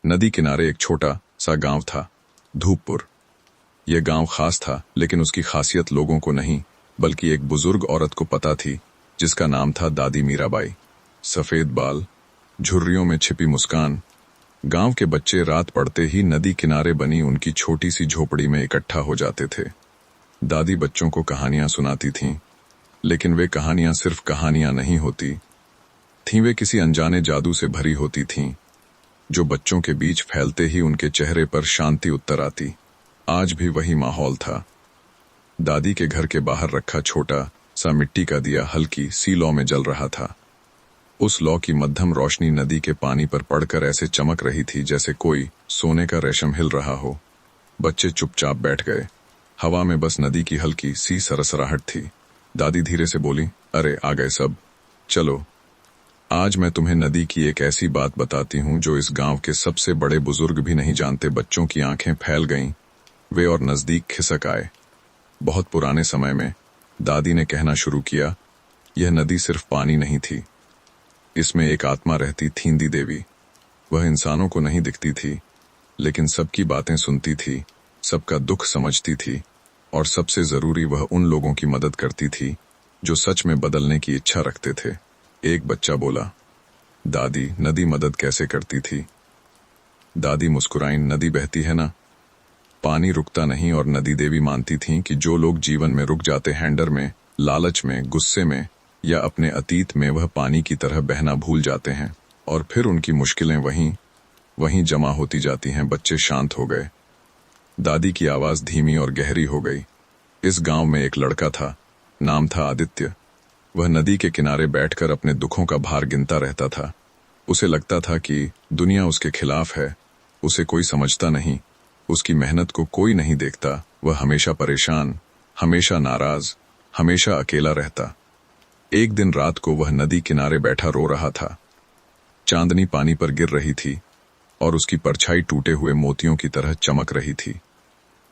नदी किनारे एक छोटा सा गांव था, धूपपुर। यह गांव खास था, लेकिन उसकी खासियत लोगों को नहीं बल्कि एक बुजुर्ग औरत को पता थी, जिसका नाम था दादी मीराबाई। सफेद बाल, झुर्रियों में छिपी मुस्कान। गांव के बच्चे रात पड़ते ही नदी किनारे बनी उनकी छोटी सी झोपड़ी में इकट्ठा हो जाते थे। दादी बच्चों को कहानियां सुनाती थीं, लेकिन वे कहानियां सिर्फ कहानियां नहीं होती थीं, वे किसी अनजाने जादू से भरी होती थीं, जो बच्चों के बीच फैलते ही उनके चेहरे पर शांति उतर आती। आज भी वही माहौल था। दादी के घर के बाहर रखा छोटा सा मिट्टी का दिया हल्की सी लौ में जल रहा था। उस लौ की मध्यम रोशनी नदी के पानी पर पड़कर ऐसे चमक रही थी जैसे कोई सोने का रेशम हिल रहा हो। बच्चे चुपचाप बैठ गए। हवा में बस नदी की हल्की सी सरसराहट थी। दादी धीरे से बोली, अरे आ गए सब, चलो आज मैं तुम्हें नदी की एक ऐसी बात बताती हूँ जो इस गांव के सबसे बड़े बुजुर्ग भी नहीं जानते। बच्चों की आंखें फैल गईं, वे और नजदीक खिसक आए। बहुत पुराने समय में दादी ने कहना शुरू किया, यह नदी सिर्फ पानी नहीं थी, इसमें एक आत्मा रहती, थींदी देवी। वह इंसानों को नहीं दिखती थी, लेकिन सबकी बातें सुनती थी, सबका दुख समझती थी, और सबसे जरूरी वह उन लोगों की मदद करती थी जो सच में बदलने की इच्छा रखते थे। एक बच्चा बोला, दादी नदी मदद कैसे करती थी? दादी मुस्कुराई, नदी बहती है ना, पानी रुकता नहीं। और नदी देवी मानती थीं कि जो लोग जीवन में रुक जाते हैं, डर में, लालच में, गुस्से में या अपने अतीत में, वह पानी की तरह बहना भूल जाते हैं और फिर उनकी मुश्किलें वहीं जमा होती जाती हैं। बच्चे शांत हो गए। दादी की आवाज धीमी और गहरी हो गई। इस गांव में एक लड़का था, नाम था आदित्य। वह नदी के किनारे बैठकर अपने दुखों का भार गिनता रहता था। उसे लगता था कि दुनिया उसके खिलाफ है, उसे कोई समझता नहीं, उसकी मेहनत को कोई नहीं देखता। वह हमेशा परेशान, हमेशा नाराज, हमेशा अकेला रहता। एक दिन रात को वह नदी किनारे बैठा रो रहा था। चांदनी पानी पर गिर रही थी और उसकी परछाई टूटे हुए मोतियों की तरह चमक रही थी।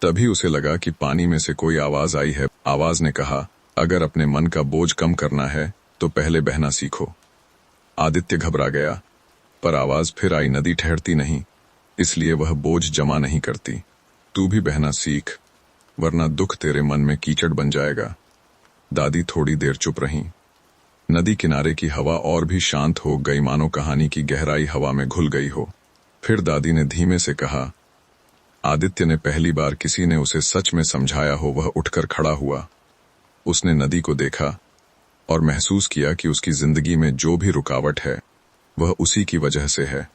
तभी उसे लगा कि पानी में से कोई आवाज आई है। आवाज ने कहा, अगर अपने मन का बोझ कम करना है तो पहले बहना सीखो। आदित्य घबरा गया, पर आवाज फिर आई, नदी ठहरती नहीं, इसलिए वह बोझ जमा नहीं करती। तू भी बहना सीख, वरना दुख तेरे मन में कीचड़ बन जाएगा। दादी थोड़ी देर चुप रहीं। नदी किनारे की हवा और भी शांत हो गई, मानो कहानी की गहराई हवा में घुल गई हो। फिर दादी ने धीमे से कहा, आदित्य ने पहली बार किसी ने उसे सच में समझाया हो। वह उठकर खड़ा हुआ। उसने नदी को देखा और महसूस किया कि उसकी जिंदगी में जो भी रुकावट है वह उसी की वजह से है।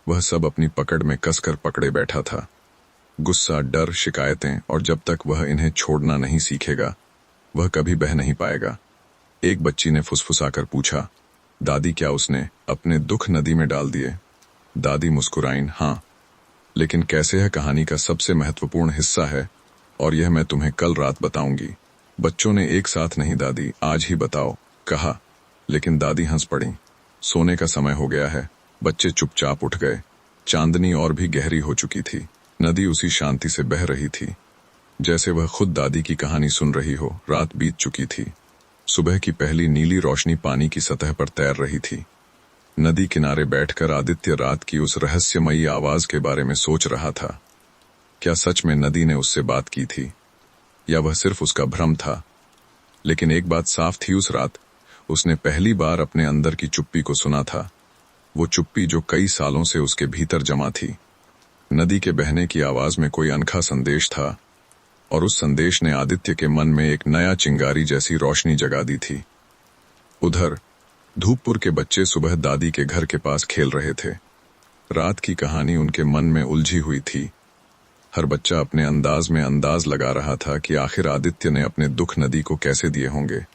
वह सब अपनी पकड़ में कसकर पकड़े बैठा था। गुस्सा, डर, शिकायतें, और जब तक वह इन्हें छोड़ना नहीं सीखेगा वह कभी बह नहीं पाएगा। एक बच्ची ने फुसफुसाकर पूछा, दादी क्या उसने अपने दुख नदी में डाल दिए? दादी मुस्कुराईं, हाँ, लेकिन कैसे है कहानी का सबसे महत्वपूर्ण हिस्सा है, और यह मैं तुम्हें कल रात बताऊंगी। बच्चों ने एक साथ, नहीं दादी आज ही बताओ, कहा। लेकिन दादी हंस पड़ी। सोने का समय हो गया है। बच्चे चुपचाप उठ गए। चांदनी और भी गहरी हो चुकी थी। नदी उसी शांति से बह रही थी जैसे वह खुद दादी की कहानी सुन रही हो। रात बीत चुकी थी। सुबह की पहली नीली रोशनी पानी की सतह पर तैर रही थी। नदी किनारे बैठकर आदित्य रात की उस रहस्यमयी आवाज के बारे में सोच रहा था। क्या सच में नदी ने उससे बात की थी, या वह सिर्फ उसका भ्रम था? लेकिन एक बात साफ थी, उस रात उसने पहली बार अपने अंदर की चुप्पी को सुना था। वो चुप्पी जो कई सालों से उसके भीतर जमा थी। नदी के बहने की आवाज में कोई अनखा संदेश था, और उस संदेश ने आदित्य के मन में एक नया चिंगारी जैसी रोशनी जगा दी थी। उधर धूपपुर के बच्चे सुबह दादी के घर के पास खेल रहे थे। रात की कहानी उनके मन में उलझी हुई थी। हर बच्चा अपने अंदाज में अंदाज लगा रहा था कि आखिर आदित्य ने अपने दुख नदी को कैसे दिए होंगे।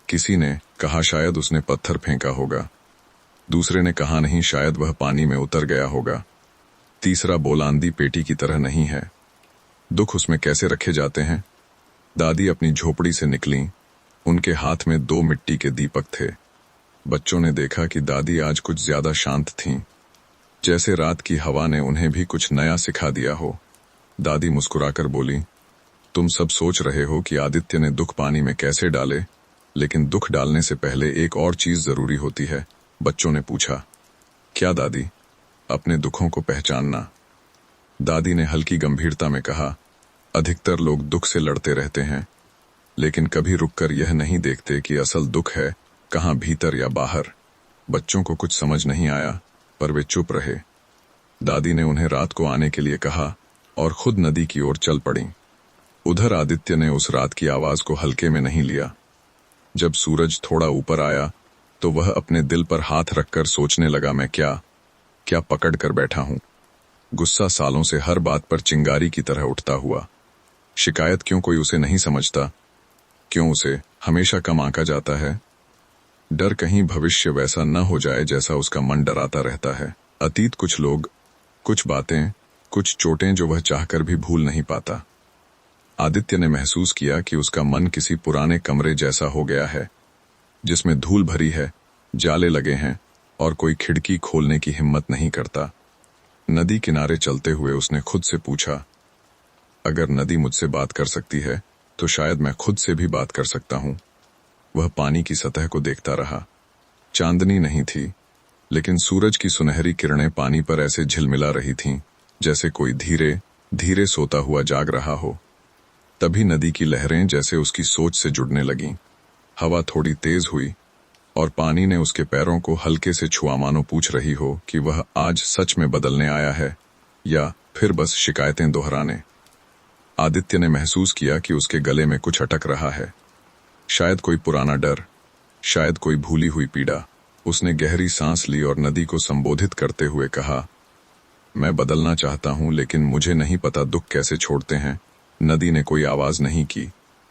किसी ने कहा शायद उसने पत्थर फेंका होगा, दूसरे ने कहा नहीं, शायद वह पानी में उतर गया होगा, तीसरा बोला आंधी पेटी की तरह नहीं है। दुख उसमें कैसे रखे जाते हैं? दादी अपनी झोपड़ी से निकली। उनके हाथ में 2 मिट्टी के दीपक थे। बच्चों ने देखा कि दादी आज कुछ ज्यादा शांत थीं, जैसे रात की हवा ने उन्हें भी कुछ नया सिखा दिया हो। दादी मुस्कुराकर बोली, तुम सब सोच रहे हो कि आदित्य ने दुख पानी में कैसे डाले, लेकिन दुख डालने से पहले एक और चीज जरूरी होती है। बच्चों ने पूछा, क्या दादी? अपने दुखों को पहचानना। दादी ने हल्की गंभीरता में कहा, अधिकतर लोग दुख से लड़ते रहते हैं, लेकिन कभी रुककर यह नहीं देखते कि असल दुख है कहाँ, भीतर या बाहर। बच्चों को कुछ समझ नहीं आया, पर वे चुप रहे। दादी ने उन्हें रात को आने के लिए कहा और खुद नदी की ओर चल पड़ी। उधर आदित्य ने उस रात की आवाज को हल्के में नहीं लिया। जब सूरज थोड़ा ऊपर आया तो वह अपने दिल पर हाथ रखकर सोचने लगा, मैं क्या पकड़ कर बैठा हूं। गुस्सा सालों से हर बात पर चिंगारी की तरह उठता हुआ। शिकायत क्यों कोई उसे नहीं समझता, क्यों उसे हमेशा कम आंका जाता है। डर कहीं भविष्य वैसा न हो जाए जैसा उसका मन डराता रहता है। अतीत, कुछ लोग, कुछ बातें, कुछ चोटें जो वह चाहकर भी भूल नहीं पाता। आदित्य ने महसूस किया कि उसका मन किसी पुराने कमरे जैसा हो गया है, जिसमें धूल भरी है, जाले लगे हैं और कोई खिड़की खोलने की हिम्मत नहीं करता। नदी किनारे चलते हुए उसने खुद से पूछा, अगर नदी मुझसे बात कर सकती है तो शायद मैं खुद से भी बात कर सकता हूं। वह पानी की सतह को देखता रहा। चांदनी नहीं थी, लेकिन सूरज की सुनहरी किरणें पानी पर ऐसे झिलमिला रही थीं जैसे कोई धीरे धीरे सोता हुआ जाग रहा हो। तभी नदी की लहरें जैसे उसकी सोच से जुड़ने लगीं। हवा थोड़ी तेज हुई और पानी ने उसके पैरों को हल्के से छुआ, मानो पूछ रही हो कि वह आज सच में बदलने आया है या फिर बस शिकायतें दोहराने। आदित्य ने महसूस किया कि उसके गले में कुछ अटक रहा है, शायद कोई पुराना डर, शायद कोई भूली हुई पीड़ा। उसने गहरी सांस ली और नदी को संबोधित करते हुए कहा, मैं बदलना चाहता हूं, लेकिन मुझे नहीं पता दुख कैसे छोड़ते हैं। नदी ने कोई आवाज नहीं की,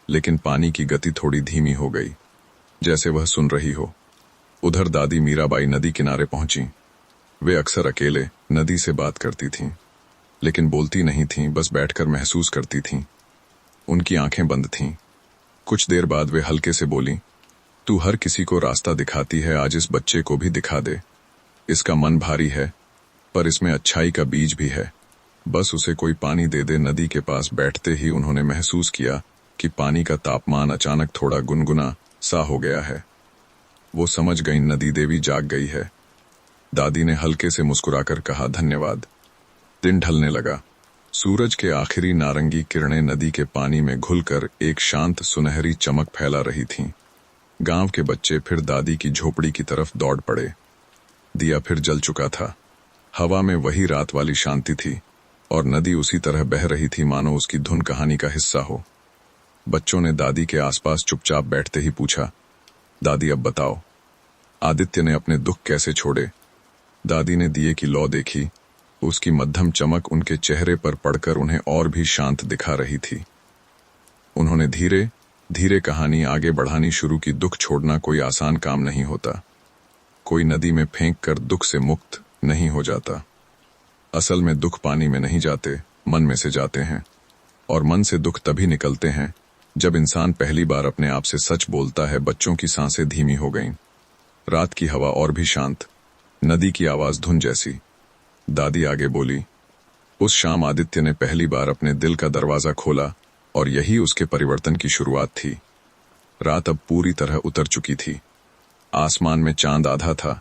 लेकिन पानी की गति थोड़ी धीमी हो गई, जैसे वह सुन रही हो। उधर दादी मीराबाई नदी किनारे पहुंची। वे अक्सर अकेले नदी से बात करती थीं, लेकिन बोलती नहीं थीं, बस बैठकर महसूस करती थीं। उनकी आंखें बंद थीं। कुछ देर बाद वे हल्के से बोली, तू हर किसी को रास्ता दिखाती है, आज इस बच्चे को भी दिखा दे। इसका मन भारी है, पर इसमें अच्छाई का बीज भी है, बस उसे कोई पानी दे दे। नदी के पास बैठते ही उन्होंने महसूस किया कि पानी का तापमान अचानक थोड़ा गुनगुना सा हो गया है। वो समझ गई, नदी देवी जाग गई है। दादी ने हल्के से मुस्कुराकर कहा, धन्यवाद। दिन ढलने लगा। सूरज के आखिरी नारंगी किरणें नदी के पानी में घुलकर एक शांत सुनहरी चमक फैला रही थीं। गांव के बच्चे फिर दादी की झोपड़ी की तरफ दौड़ पड़े। दिया फिर जल चुका था। हवा में वही रात वाली शांति थी और नदी उसी तरह बह रही थी मानो उसकी धुन कहानी का हिस्सा हो। बच्चों ने दादी के आसपास चुपचाप बैठते ही पूछा, दादी अब बताओ, आदित्य ने अपने दुख कैसे छोड़े। दादी ने दिए की लौ देखी। उसकी मध्यम चमक उनके चेहरे पर पड़कर उन्हें और भी शांत दिखा रही थी। उन्होंने धीरे धीरे कहानी आगे बढ़ानी शुरू की। दुख छोड़ना कोई आसान काम नहीं होता। कोई नदी में फेंक कर दुख से मुक्त नहीं हो जाता। असल में दुख पानी में नहीं जाते, मन में से जाते हैं। और मन से दुख तभी निकलते हैं जब इंसान पहली बार अपने आप से सच बोलता है। बच्चों की सांसें धीमी हो गईं। रात की हवा और भी शांत, नदी की आवाज धुन जैसी। दादी आगे बोली, उस शाम आदित्य ने पहली बार अपने दिल का दरवाजा खोला और यही उसके परिवर्तन की शुरुआत थी। रात अब पूरी तरह उतर चुकी थी। आसमान में चांद आधा था,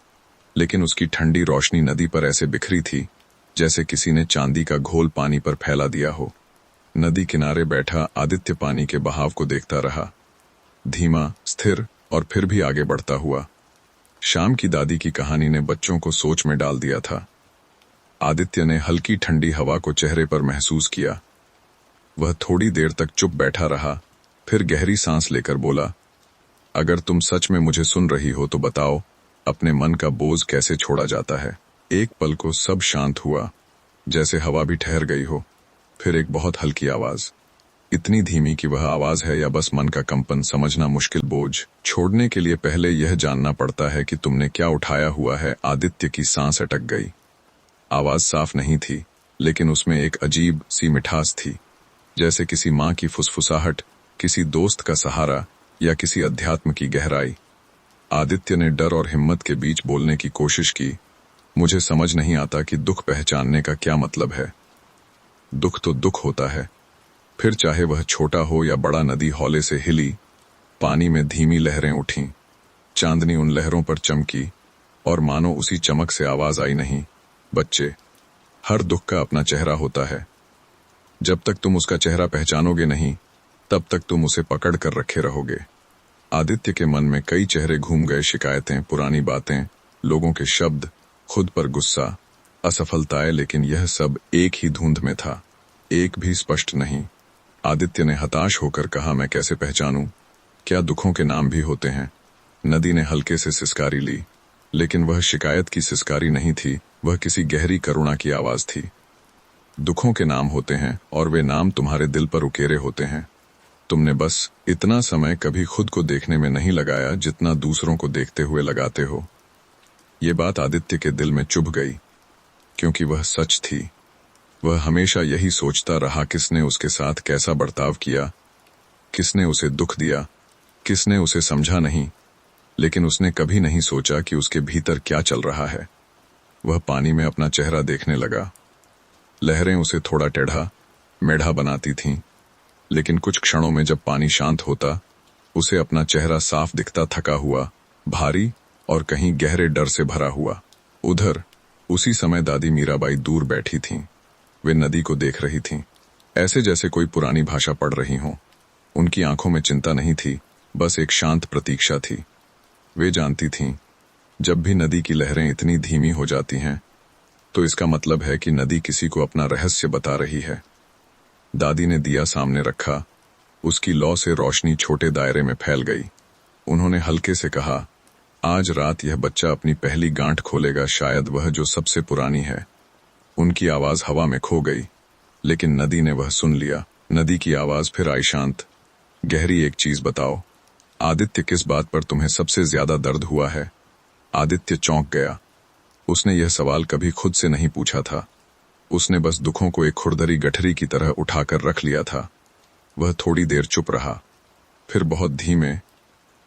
लेकिन उसकी ठंडी रोशनी नदी पर ऐसे बिखरी थी जैसे किसी ने चांदी का घोल पानी पर फैला दिया हो। नदी किनारे बैठा आदित्य पानी के बहाव को देखता रहा, धीमा, स्थिर और फिर भी आगे बढ़ता हुआ। शाम की दादी की कहानी ने बच्चों को सोच में डाल दिया था। आदित्य ने हल्की ठंडी हवा को चेहरे पर महसूस किया। वह थोड़ी देर तक चुप बैठा रहा, फिर गहरी सांस लेकर बोला, अगर तुम सच में मुझे सुन रही हो तो बताओ, अपने मन का बोझ कैसे छोड़ा जाता है। एक पल को सब शांत हुआ, जैसे हवा भी ठहर गई हो। फिर एक बहुत हल्की आवाज, इतनी धीमी कि वह आवाज है या बस मन का कंपन समझना मुश्किल। बोझ छोड़ने के लिए पहले यह जानना पड़ता है कि तुमने क्या उठाया हुआ है। आदित्य की सांस अटक गई। आवाज साफ नहीं थी, लेकिन उसमें एक अजीब सी मिठास थी, जैसे किसी माँ की फुसफुसाहट, किसी दोस्त का सहारा या किसी अध्यात्म की गहराई। आदित्य ने डर और हिम्मत के बीच बोलने की कोशिश की, मुझे समझ नहीं आता कि दुख पहचानने का क्या मतलब है। दुख तो दुख होता है, फिर चाहे वह छोटा हो या बड़ा। नदी हौले से हिली, पानी में धीमी लहरें उठीं। चांदनी उन लहरों पर चमकी और मानो उसी चमक से आवाज आई, नहीं, बच्चे, हर दुख का अपना चेहरा होता है। जब तक तुम उसका चेहरा पहचानोगे नहीं, तब तक तुम उसे पकड़ कर रखे रहोगे। आदित्य के मन में कई चेहरे घूम गए, शिकायतें, पुरानी बातें, लोगों के शब्द, खुद पर गुस्सा, असफलताएं, लेकिन यह सब एक ही धुंध में था, एक भी स्पष्ट नहीं। आदित्य ने हताश होकर कहा, मैं कैसे पहचानूं? क्या दुखों के नाम भी होते हैं? नदी ने हल्के से सिसकारी ली, लेकिन वह शिकायत की सिसकारी नहीं थी, वह किसी गहरी करुणा की आवाज थी। दुखों के नाम होते हैं और वे नाम तुम्हारे दिल पर उकेरे होते हैं। तुमने बस इतना समय कभी खुद को देखने में नहीं लगाया जितना दूसरों को देखते हुए लगाते हो। ये बात आदित्य के दिल में चुभ गई, क्योंकि वह सच थी। वह हमेशा यही सोचता रहा, किसने उसके साथ कैसा बर्ताव किया, किसने उसे दुख दिया, किसने उसे समझा नहीं, लेकिन उसने कभी नहीं सोचा कि उसके भीतर क्या चल रहा है। वह पानी में अपना चेहरा देखने लगा। लहरें उसे थोड़ा टेढ़ा मेढ़ा बनाती थीं, लेकिन कुछ क्षणों में जब पानी शांत होता, उसे अपना चेहरा साफ दिखता, थका हुआ, भारी और कहीं गहरे डर से भरा हुआ। उधर उसी समय दादी मीराबाई दूर बैठी थीं। वे नदी को देख रही थीं, ऐसे जैसे कोई पुरानी भाषा पढ़ रही हों। उनकी आंखों में चिंता नहीं थी, बस एक शांत प्रतीक्षा थी। वे जानती थीं, जब भी नदी की लहरें इतनी धीमी हो जाती हैं, तो इसका मतलब है कि नदी किसी को अपना रहस्य बता रही है। दादी ने दिया सामने रखा, उसकी लौ से रोशनी छोटे दायरे में फैल गई। उन्होंने हल्के से कहा, आज रात यह बच्चा अपनी पहली गांठ खोलेगा, शायद वह जो सबसे पुरानी है। उनकी आवाज हवा में खो गई, लेकिन नदी ने वह सुन लिया। नदी की आवाज फिर आई, शांत, गहरी, एक चीज बताओ, आदित्य, किस बात पर तुम्हें सबसे ज्यादा दर्द हुआ है? आदित्य चौंक गया। उसने यह सवाल कभी खुद से नहीं पूछा था। उसने बस दुखों को एक खुरदरी गठरी की तरह उठाकर रख लिया था। वह थोड़ी देर चुप रहा, फिर बहुत धीमे,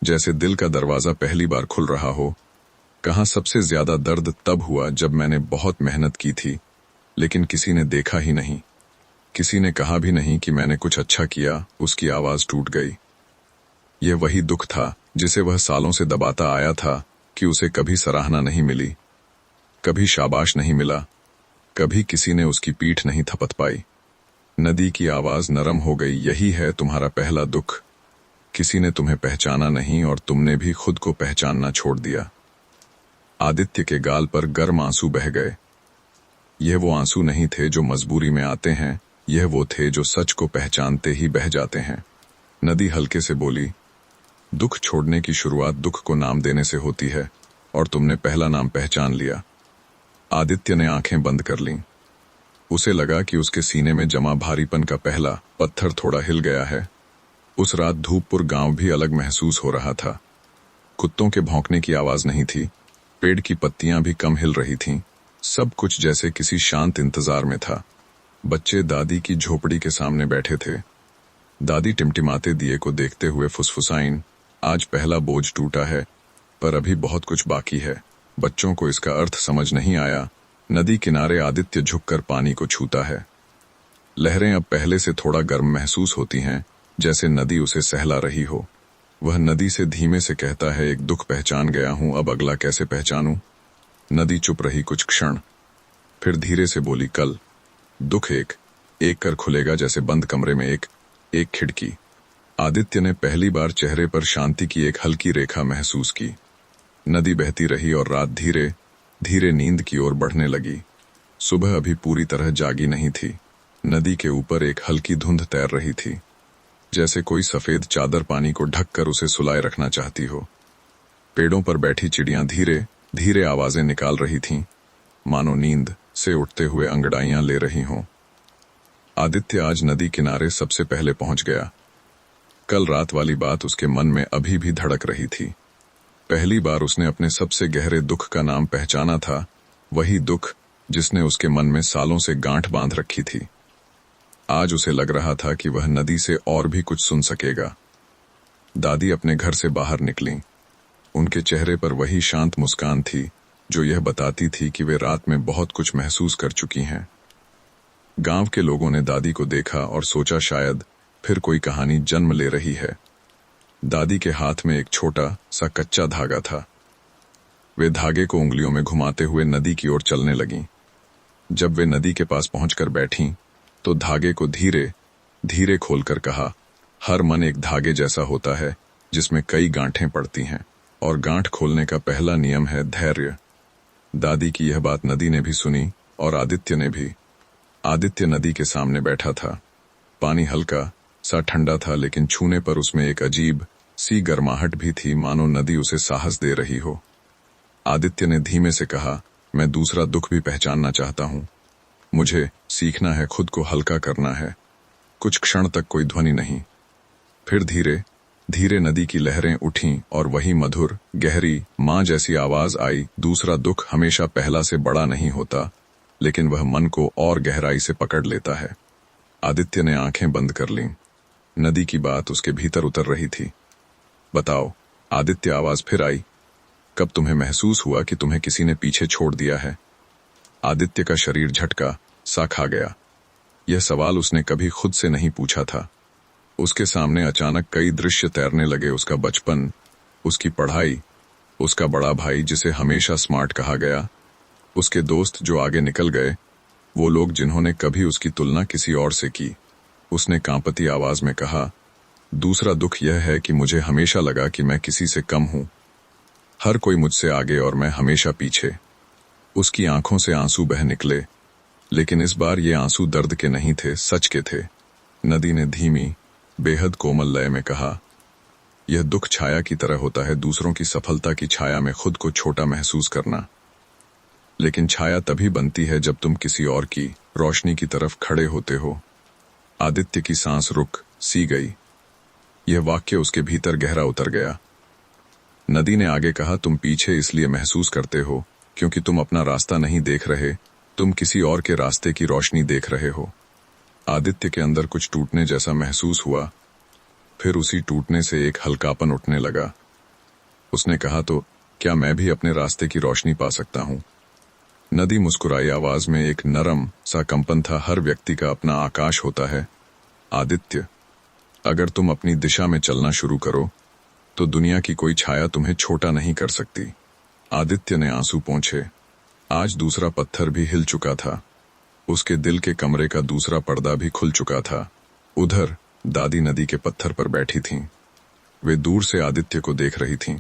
जैसे दिल का दरवाजा पहली बार खुल रहा हो, कहा, सबसे ज्यादा दर्द तब हुआ जब मैंने बहुत मेहनत की थी, लेकिन किसी ने देखा ही नहीं, किसी ने कहा भी नहीं कि मैंने कुछ अच्छा किया। उसकी आवाज टूट गई। यह वही दुख था जिसे वह सालों से दबाता आया था, कि उसे कभी सराहना नहीं मिली, कभी शाबाश नहीं मिला, कभी किसी ने उसकी पीठ नहीं थपथ पाई। नदी की आवाज नरम हो गई, यही है तुम्हारा पहला दुख। किसी ने तुम्हें पहचाना नहीं और तुमने भी खुद को पहचानना छोड़ दिया। आदित्य के गाल पर गर्म आंसू बह गए। यह वो आंसू नहीं थे जो मजबूरी में आते हैं, यह वो थे जो सच को पहचानते ही बह जाते हैं। नदी हल्के से बोली, दुख छोड़ने की शुरुआत दुख को नाम देने से होती है, और तुमने पहला नाम पहचान लिया। आदित्य ने आंखें बंद कर लीं। उसे लगा कि उसके सीने में जमा भारीपन का पहला पत्थर थोड़ा हिल गया है। उस रात धूपपुर गांव भी अलग महसूस हो रहा था। कुत्तों के भौंकने की आवाज नहीं थी, पेड़ की पत्तियां भी कम हिल रही थीं। सब कुछ जैसे किसी शांत इंतजार में था। बच्चे दादी की झोपड़ी के सामने बैठे थे। दादी टिमटिमाते दिए को देखते हुए फुसफुसाईं, आज पहला बोझ टूटा है, पर अभी बहुत कुछ बाकी है। बच्चों को इसका अर्थ समझ नहीं आया। नदी किनारे आदित्य झुककर पानी को छूता है। लहरें अब पहले से थोड़ा गर्म महसूस होती हैं, जैसे नदी उसे सहला रही हो। वह नदी से धीमे से कहता है, एक दुख पहचान गया हूं, अब अगला कैसे पहचानूं? नदी चुप रही कुछ क्षण, फिर धीरे से बोली, कल दुख एक एक कर खुलेगा, जैसे बंद कमरे में एक एक खिड़की। आदित्य ने पहली बार चेहरे पर शांति की एक हल्की रेखा महसूस की। नदी बहती रही और रात धीरे धीरे नींद की ओर बढ़ने लगी। सुबह अभी पूरी तरह जागी नहीं थी। नदी के ऊपर एक हल्की धुंध तैर रही थी, जैसे कोई सफेद चादर पानी को ढककर उसे सुलाए रखना चाहती हो। पेड़ों पर बैठी चिड़ियां धीरे धीरे आवाजें निकाल रही थीं, मानो नींद से उठते हुए अंगड़ाइयां ले रही हों। आदित्य आज नदी किनारे सबसे पहले पहुंच गया। कल रात वाली बात उसके मन में अभी भी धड़क रही थी। पहली बार उसने अपने सबसे गहरे दुख का नाम पहचाना था, वही दुख जिसने उसके मन में सालों से गांठ बांध रखी थी। आज उसे लग रहा था कि वह नदी से और भी कुछ सुन सकेगा। दादी अपने घर से बाहर निकलीं। उनके चेहरे पर वही शांत मुस्कान थी जो यह बताती थी कि वे रात में बहुत कुछ महसूस कर चुकी हैं। गांव के लोगों ने दादी को देखा और सोचा शायद फिर कोई कहानी जन्म ले रही है। दादी के हाथ में एक छोटा सा कच्चा धागा था। वे धागे को उंगलियों में घुमाते हुए नदी की ओर चलने लगीं। जब वे नदी के पास पहुंचकर बैठीं, तो धागे को धीरे धीरे खोलकर कहा, हर मन एक धागे जैसा होता है जिसमें कई गांठें पड़ती हैं, और गांठ खोलने का पहला नियम है धैर्य। दादी की यह बात नदी ने भी सुनी और आदित्य ने भी। आदित्य नदी के सामने बैठा था। पानी हल्का सा ठंडा था, लेकिन छूने पर उसमें एक अजीब सी गर्माहट भी थी, मानो नदी उसे साहस दे रही हो। आदित्य ने धीमे से कहा, मैं दूसरा दुख भी पहचानना चाहता हूं। मुझे सीखना है, खुद को हल्का करना है। कुछ क्षण तक कोई ध्वनि नहीं। फिर धीरे धीरे नदी की लहरें उठीं और वही मधुर गहरी मां जैसी आवाज आई, दूसरा दुख हमेशा पहला से बड़ा नहीं होता, लेकिन वह मन को और गहराई से पकड़ लेता है। आदित्य ने आंखें बंद कर लीं। नदी की बात उसके भीतर उतर रही थी। बताओ, आदित्य, आवाज फिर आई। कब तुम्हें महसूस हुआ कि तुम्हें किसी ने पीछे छोड़ दिया है? आदित्य का शरीर झटका सा खा गया। यह सवाल उसने कभी खुद से नहीं पूछा था। उसके सामने अचानक कई दृश्य तैरने लगे। उसका बचपन, उसकी पढ़ाई, उसका बड़ा भाई जिसे हमेशा स्मार्ट कहा गया, उसके दोस्त जो आगे निकल गए, वो लोग जिन्होंने कभी उसकी तुलना किसी और से की। उसने कांपती आवाज में कहा, दूसरा दुख यह है कि मुझे हमेशा लगा कि मैं किसी से कम हूं। हर कोई मुझसे आगे और मैं हमेशा पीछे। उसकी आंखों से आंसू बह निकले, लेकिन इस बार ये आंसू दर्द के नहीं थे, सच के थे। नदी ने धीमी बेहद कोमल लय में कहा, यह दुख छाया की तरह होता है, दूसरों की सफलता की छाया में खुद को छोटा महसूस करना। लेकिन छाया तभी बनती है जब तुम किसी और की रोशनी की तरफ खड़े होते हो। आदित्य की सांस रुक सी गई। यह वाक्य उसके भीतर गहरा उतर गया। नदी ने आगे कहा, तुम पीछे इसलिए महसूस करते हो क्योंकि तुम अपना रास्ता नहीं देख रहे, तुम किसी और के रास्ते की रोशनी देख रहे हो। आदित्य के अंदर कुछ टूटने जैसा महसूस हुआ। फिर उसी टूटने से एक हल्कापन उठने लगा। उसने कहा, तो क्या मैं भी अपने रास्ते की रोशनी पा सकता हूं? नदी मुस्कुराई। आवाज में एक नरम सा कंपन था। हर व्यक्ति का अपना आकाश होता है आदित्य। अगर तुम अपनी दिशा में चलना शुरू करो तो दुनिया की कोई छाया तुम्हें छोटा नहीं कर सकती। आदित्य ने आंसू पोंछे। आज दूसरा पत्थर भी हिल चुका था। उसके दिल के कमरे का दूसरा पर्दा भी खुल चुका था। उधर दादी नदी के पत्थर पर बैठी थीं। वे दूर से आदित्य को देख रही थीं।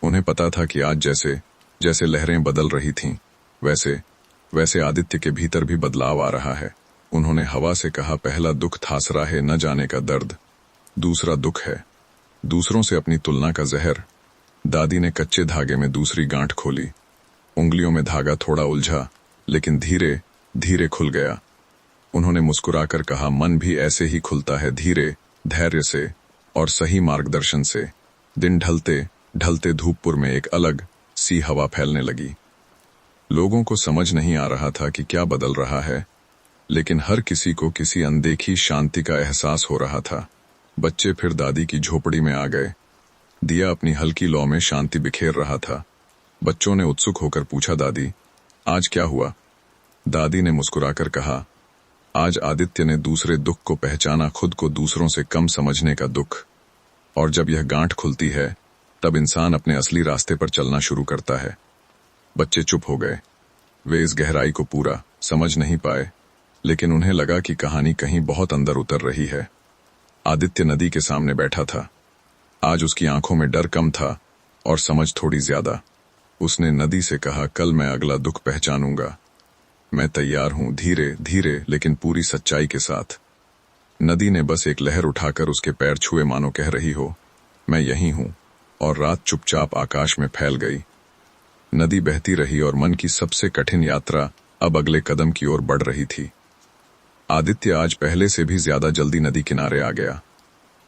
उन्हें पता था कि आज जैसे जैसे लहरें बदल रही थीं, वैसे वैसे आदित्य के भीतर भी बदलाव आ रहा है। उन्होंने हवा से कहा, पहला दुख थासरा है न जाने का दर्द, दूसरा दुख है दूसरों से अपनी तुलना का जहर। दादी ने कच्चे धागे में दूसरी गांठ खोली। उंगलियों में धागा थोड़ा उलझा, लेकिन धीरे धीरे खुल गया। उन्होंने मुस्कुराकर कहा, मन भी ऐसे ही खुलता है, धीरे, धैर्य से और सही मार्गदर्शन से। दिन ढलते ढलते धूपपुर में एक अलग सी हवा फैलने लगी। लोगों को समझ नहीं आ रहा था कि क्या बदल रहा है, लेकिन हर किसी को किसी अनदेखी शांति का एहसास हो रहा था। बच्चे फिर दादी की झोपड़ी में आ गए। दिया अपनी हल्की लौ में शांति बिखेर रहा था। बच्चों ने उत्सुक होकर पूछा, दादी, आज क्या हुआ? दादी ने मुस्कुराकर कहा, आज आदित्य ने दूसरे दुख को पहचाना, खुद को दूसरों से कम समझने का दुख। और जब यह गांठ खुलती है, तब इंसान अपने असली रास्ते पर चलना शुरू करता है। बच्चे चुप हो गए। वे इस गहराई को पूरा समझ नहीं पाए, लेकिन उन्हें लगा कि कहानी कहीं बहुत अंदर उतर रही है। आदित्य नदी के सामने बैठा था। आज उसकी आंखों में डर कम था और समझ थोड़ी ज्यादा। उसने नदी से कहा, कल मैं अगला दुख पहचानूंगा। मैं तैयार हूं, धीरे धीरे लेकिन पूरी सच्चाई के साथ। नदी ने बस एक लहर उठाकर उसके पैर छुए, मानो कह रही हो, मैं यहीं हूं। और रात चुपचाप आकाश में फैल गई। नदी बहती रही और मन की सबसे कठिन यात्रा अब अगले कदम की ओर बढ़ रही थी। आदित्य आज पहले से भी ज्यादा जल्दी नदी किनारे आ गया।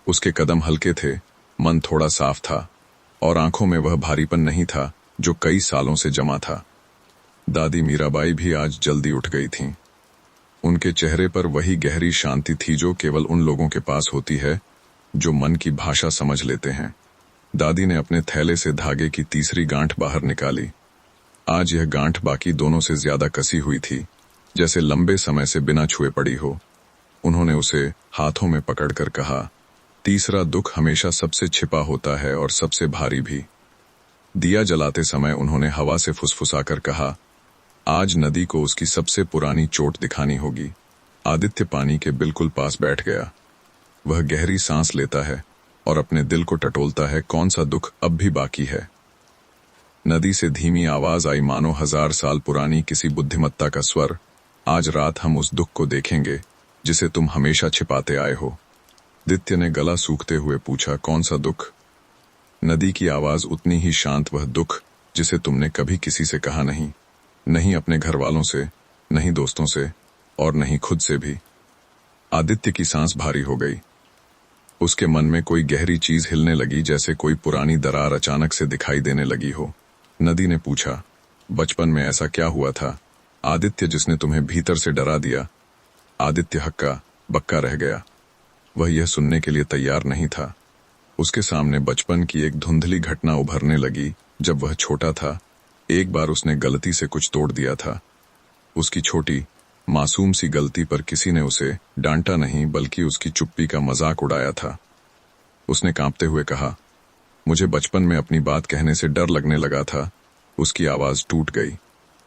उसके कदम हल्के थे, मन थोड़ा साफ था और आंखों में वह भारीपन नहीं था जो कई सालों से जमा था। दादी मीराबाई भी आज जल्दी उठ गई थीं। उनके चेहरे पर वही गहरी शांति थी जो केवल उन लोगों के पास होती है जो मन की भाषा समझ लेते हैं। दादी ने अपने थैले से धागे की तीसरी गांठ बाहर निकाली। आज यह गांठ बाकी दोनों से ज्यादा कसी हुई थी, जैसे लंबे समय से बिना छुए पड़ी हो। उन्होंने उसे हाथों में पकड़कर कहा, तीसरा दुख हमेशा सबसे छिपा होता है और सबसे भारी भी। दिया जलाते समय उन्होंने हवा से फुसफुसाकर कहा, आज नदी को उसकी सबसे पुरानी चोट दिखानी होगी। आदित्य पानी के बिल्कुल पास बैठ गया। वह गहरी सांस लेता है और अपने दिल को टटोलता है, कौन सा दुख अब भी बाकी है। नदी से धीमी आवाज आई, मानो 1000 साल पुरानी किसी बुद्धिमत्ता का स्वर। आज रात हम उस दुख को देखेंगे जिसे तुम हमेशा छिपाते आए हो। आदित्य ने गला सूखते हुए पूछा, कौन सा दुख? नदी की आवाज उतनी ही शांत, वह दुख जिसे तुमने कभी किसी से कहा नहीं, नहीं अपने घर वालों से, नहीं दोस्तों से, और नहीं खुद से भी। आदित्य की सांस भारी हो गई। उसके मन में कोई गहरी चीज हिलने लगी, जैसे कोई पुरानी दरार अचानक से दिखाई देने लगी हो। नदी ने पूछा, बचपन में ऐसा क्या हुआ था आदित्य जिसने तुम्हें भीतर से डरा दिया? आदित्य हक्का बक्का रह गया। वह यह सुनने के लिए तैयार नहीं था। उसके सामने बचपन की एक धुंधली घटना उभरने लगी। जब वह छोटा था, एक बार उसने गलती से कुछ तोड़ दिया था। उसकी छोटी मासूम सी गलती पर किसी ने उसे डांटा नहीं, बल्कि उसकी चुप्पी का मजाक उड़ाया था। उसने कांपते हुए कहा, मुझे बचपन में अपनी बात कहने से डर लगने लगा था। उसकी आवाज टूट गई।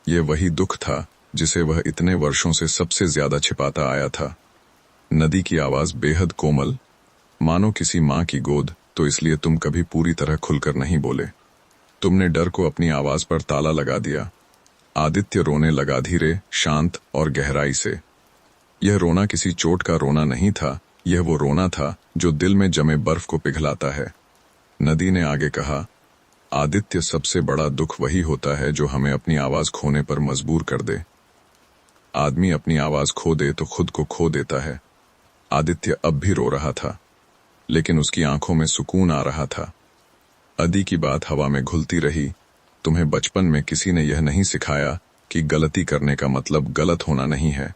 यह वही दुख था जिसे वह इतने वर्षों से सबसे ज्यादा छिपाता आया था। नदी की आवाज बेहद कोमल, मानो किसी माँ की गोद, तो इसलिए तुम कभी पूरी तरह खुलकर नहीं बोले। तुमने डर को अपनी आवाज पर ताला लगा दिया। आदित्य रोने लगा, धीरे, शांत और गहराई से। यह रोना किसी चोट का रोना नहीं था, यह वो रोना था जो दिल में जमे बर्फ को पिघलाता है। नदी ने आगे कहा, आदित्य, सबसे बड़ा दुख वही होता है जो हमें अपनी आवाज खोने पर मजबूर कर दे। आदमी अपनी आवाज खो दे तो खुद को खो देता है। आदित्य अब भी रो रहा था, लेकिन उसकी आंखों में सुकून आ रहा था। अदी की बात हवा में घुलती रही। तुम्हें बचपन में किसी ने यह नहीं सिखाया कि गलती करने का मतलब गलत होना नहीं है,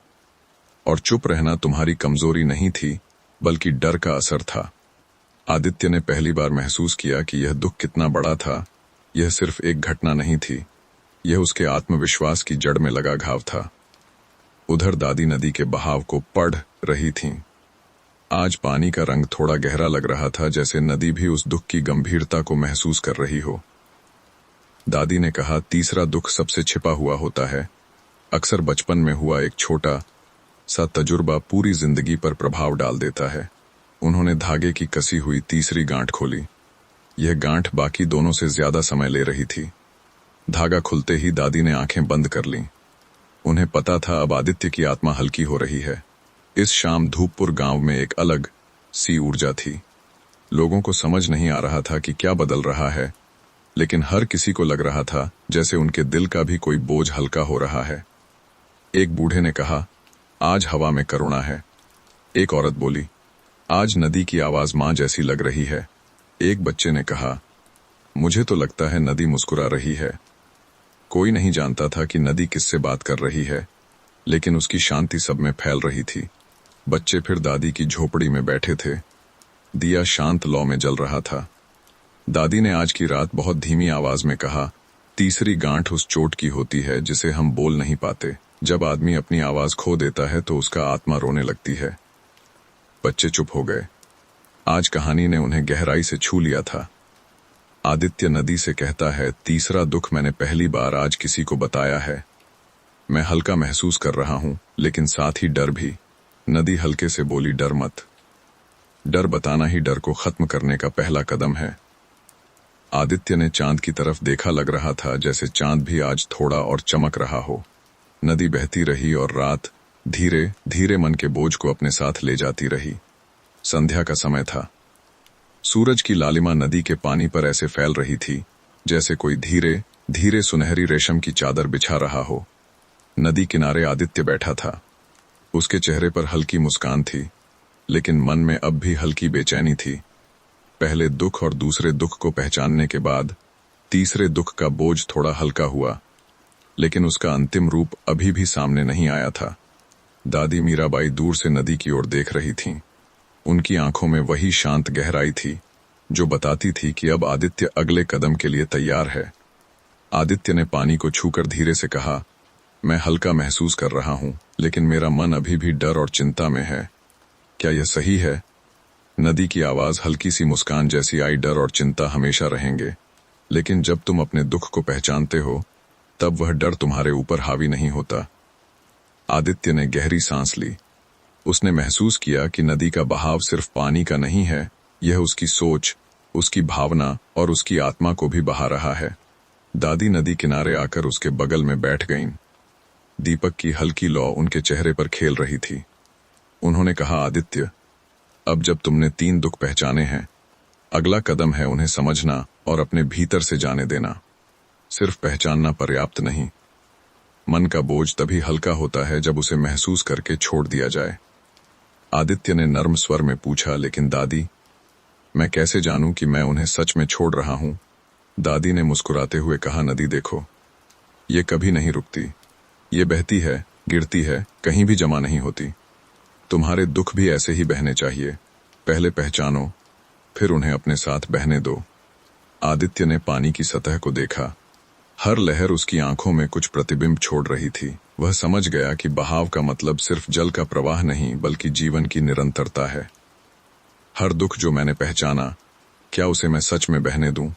और चुप रहना तुम्हारी कमजोरी नहीं थी, बल्कि डर का असर था। आदित्य ने पहली बार महसूस किया कि यह दुख कितना बड़ा था। यह सिर्फ एक घटना नहीं थी, यह उसके आत्मविश्वास की जड़ में लगा घाव था। उधर दादी नदी के बहाव को पढ़ रही थीं। आज पानी का रंग थोड़ा गहरा लग रहा था, जैसे नदी भी उस दुख की गंभीरता को महसूस कर रही हो। दादी ने कहा, तीसरा दुख सबसे छिपा हुआ होता है। अक्सर बचपन में हुआ एक छोटा सा तजुर्बा पूरी जिंदगी पर प्रभाव डाल देता है। उन्होंने धागे की कसी हुई तीसरी गांठ खोली। यह गांठ बाकी दोनों से ज्यादा समय ले रही थी। धागा खुलते ही दादी ने आंखें बंद कर लीं। उन्हें पता था अब आदित्य की आत्मा हल्की हो रही है। इस शाम धूपपुर गांव में एक अलग सी ऊर्जा थी। लोगों को समझ नहीं आ रहा था कि क्या बदल रहा है, लेकिन हर किसी को लग रहा था जैसे उनके दिल का भी कोई बोझ हल्का हो रहा है। एक बूढ़े ने कहा, आज हवा में करुणा है। एक औरत बोली, आज नदी की आवाज मां जैसी लग रही है। एक बच्चे ने कहा, मुझे तो लगता है नदी मुस्कुरा रही है। कोई नहीं जानता था कि नदी किससे बात कर रही है, लेकिन उसकी शांति सब में फैल रही थी। बच्चे फिर दादी की झोपड़ी में बैठे थे। दिया शांत लौ में जल रहा था। दादी ने आज की रात बहुत धीमी आवाज में कहा, तीसरी गांठ उस चोट की होती है जिसे हम बोल नहीं पाते। जब आदमी अपनी आवाज खो देता है तो उसका आत्मा रोने लगती है। बच्चे चुप हो गए। आज कहानी ने उन्हें गहराई से छू लिया था। आदित्य नदी से कहता है, तीसरा दुख मैंने पहली बार आज किसी को बताया है। मैं हल्का महसूस कर रहा हूं, लेकिन साथ ही डर भी। नदी हल्के से बोली, डर मत। डर बताना ही डर को खत्म करने का पहला कदम है। आदित्य ने चांद की तरफ देखा, लग रहा था जैसे चांद भी आज थोड़ा और चमक रहा हो। नदी बहती रही और रात धीरे धीरे मन के बोझ को अपने साथ ले जाती रही। संध्या का समय था। सूरज की लालिमा नदी के पानी पर ऐसे फैल रही थी जैसे कोई धीरे धीरे सुनहरी रेशम की चादर बिछा रहा हो। नदी किनारे आदित्य बैठा था। उसके चेहरे पर हल्की मुस्कान थी, लेकिन मन में अब भी हल्की बेचैनी थी। पहले दुख और दूसरे दुख को पहचानने के बाद तीसरे दुख का बोझ थोड़ा हल्का हुआ, लेकिन उसका अंतिम रूप अभी भी सामने नहीं आया था। दादी मीराबाई दूर से नदी की ओर देख रही थीं। उनकी आंखों में वही शांत गहराई थी जो बताती थी कि अब आदित्य अगले कदम के लिए तैयार है। आदित्य ने पानी को छूकर धीरे से कहा, मैं हल्का महसूस कर रहा हूं, लेकिन मेरा मन अभी भी डर और चिंता में है। क्या यह सही है? नदी की आवाज हल्की सी मुस्कान जैसी आई, डर और चिंता हमेशा रहेंगे, लेकिन जब तुम अपने दुख को पहचानते हो तब वह डर तुम्हारे ऊपर हावी नहीं होता। आदित्य ने गहरी सांस ली। उसने महसूस किया कि नदी का बहाव सिर्फ पानी का नहीं है, यह उसकी सोच, उसकी भावना और उसकी आत्मा को भी बहा रहा है। दादी नदी किनारे आकर उसके बगल में बैठ गईं। दीपक की हल्की लौ उनके चेहरे पर खेल रही थी। उन्होंने कहा, आदित्य, अब जब तुमने 3 दुख पहचाने हैं, अगला कदम है उन्हें समझना और अपने भीतर से जाने देना। सिर्फ पहचानना पर्याप्त नहीं। मन का बोझ तभी हल्का होता है जब उसे महसूस करके छोड़ दिया जाए। आदित्य ने नर्म स्वर में पूछा, लेकिन दादी, मैं कैसे जानूं कि मैं उन्हें सच में छोड़ रहा हूं? दादी ने मुस्कुराते हुए कहा, नदी देखो, ये कभी नहीं रुकती। ये बहती है, गिरती है, कहीं भी जमा नहीं होती। तुम्हारे दुख भी ऐसे ही बहने चाहिए। पहले पहचानो, फिर उन्हें अपने साथ बहने दो। आदित्य ने पानी की सतह को देखा। हर लहर उसकी आंखों में कुछ प्रतिबिंब छोड़ रही थी। वह समझ गया कि बहाव का मतलब सिर्फ जल का प्रवाह नहीं, बल्कि जीवन की निरंतरता है। हर दुख जो मैंने पहचाना, क्या उसे मैं सच में बहने दूं?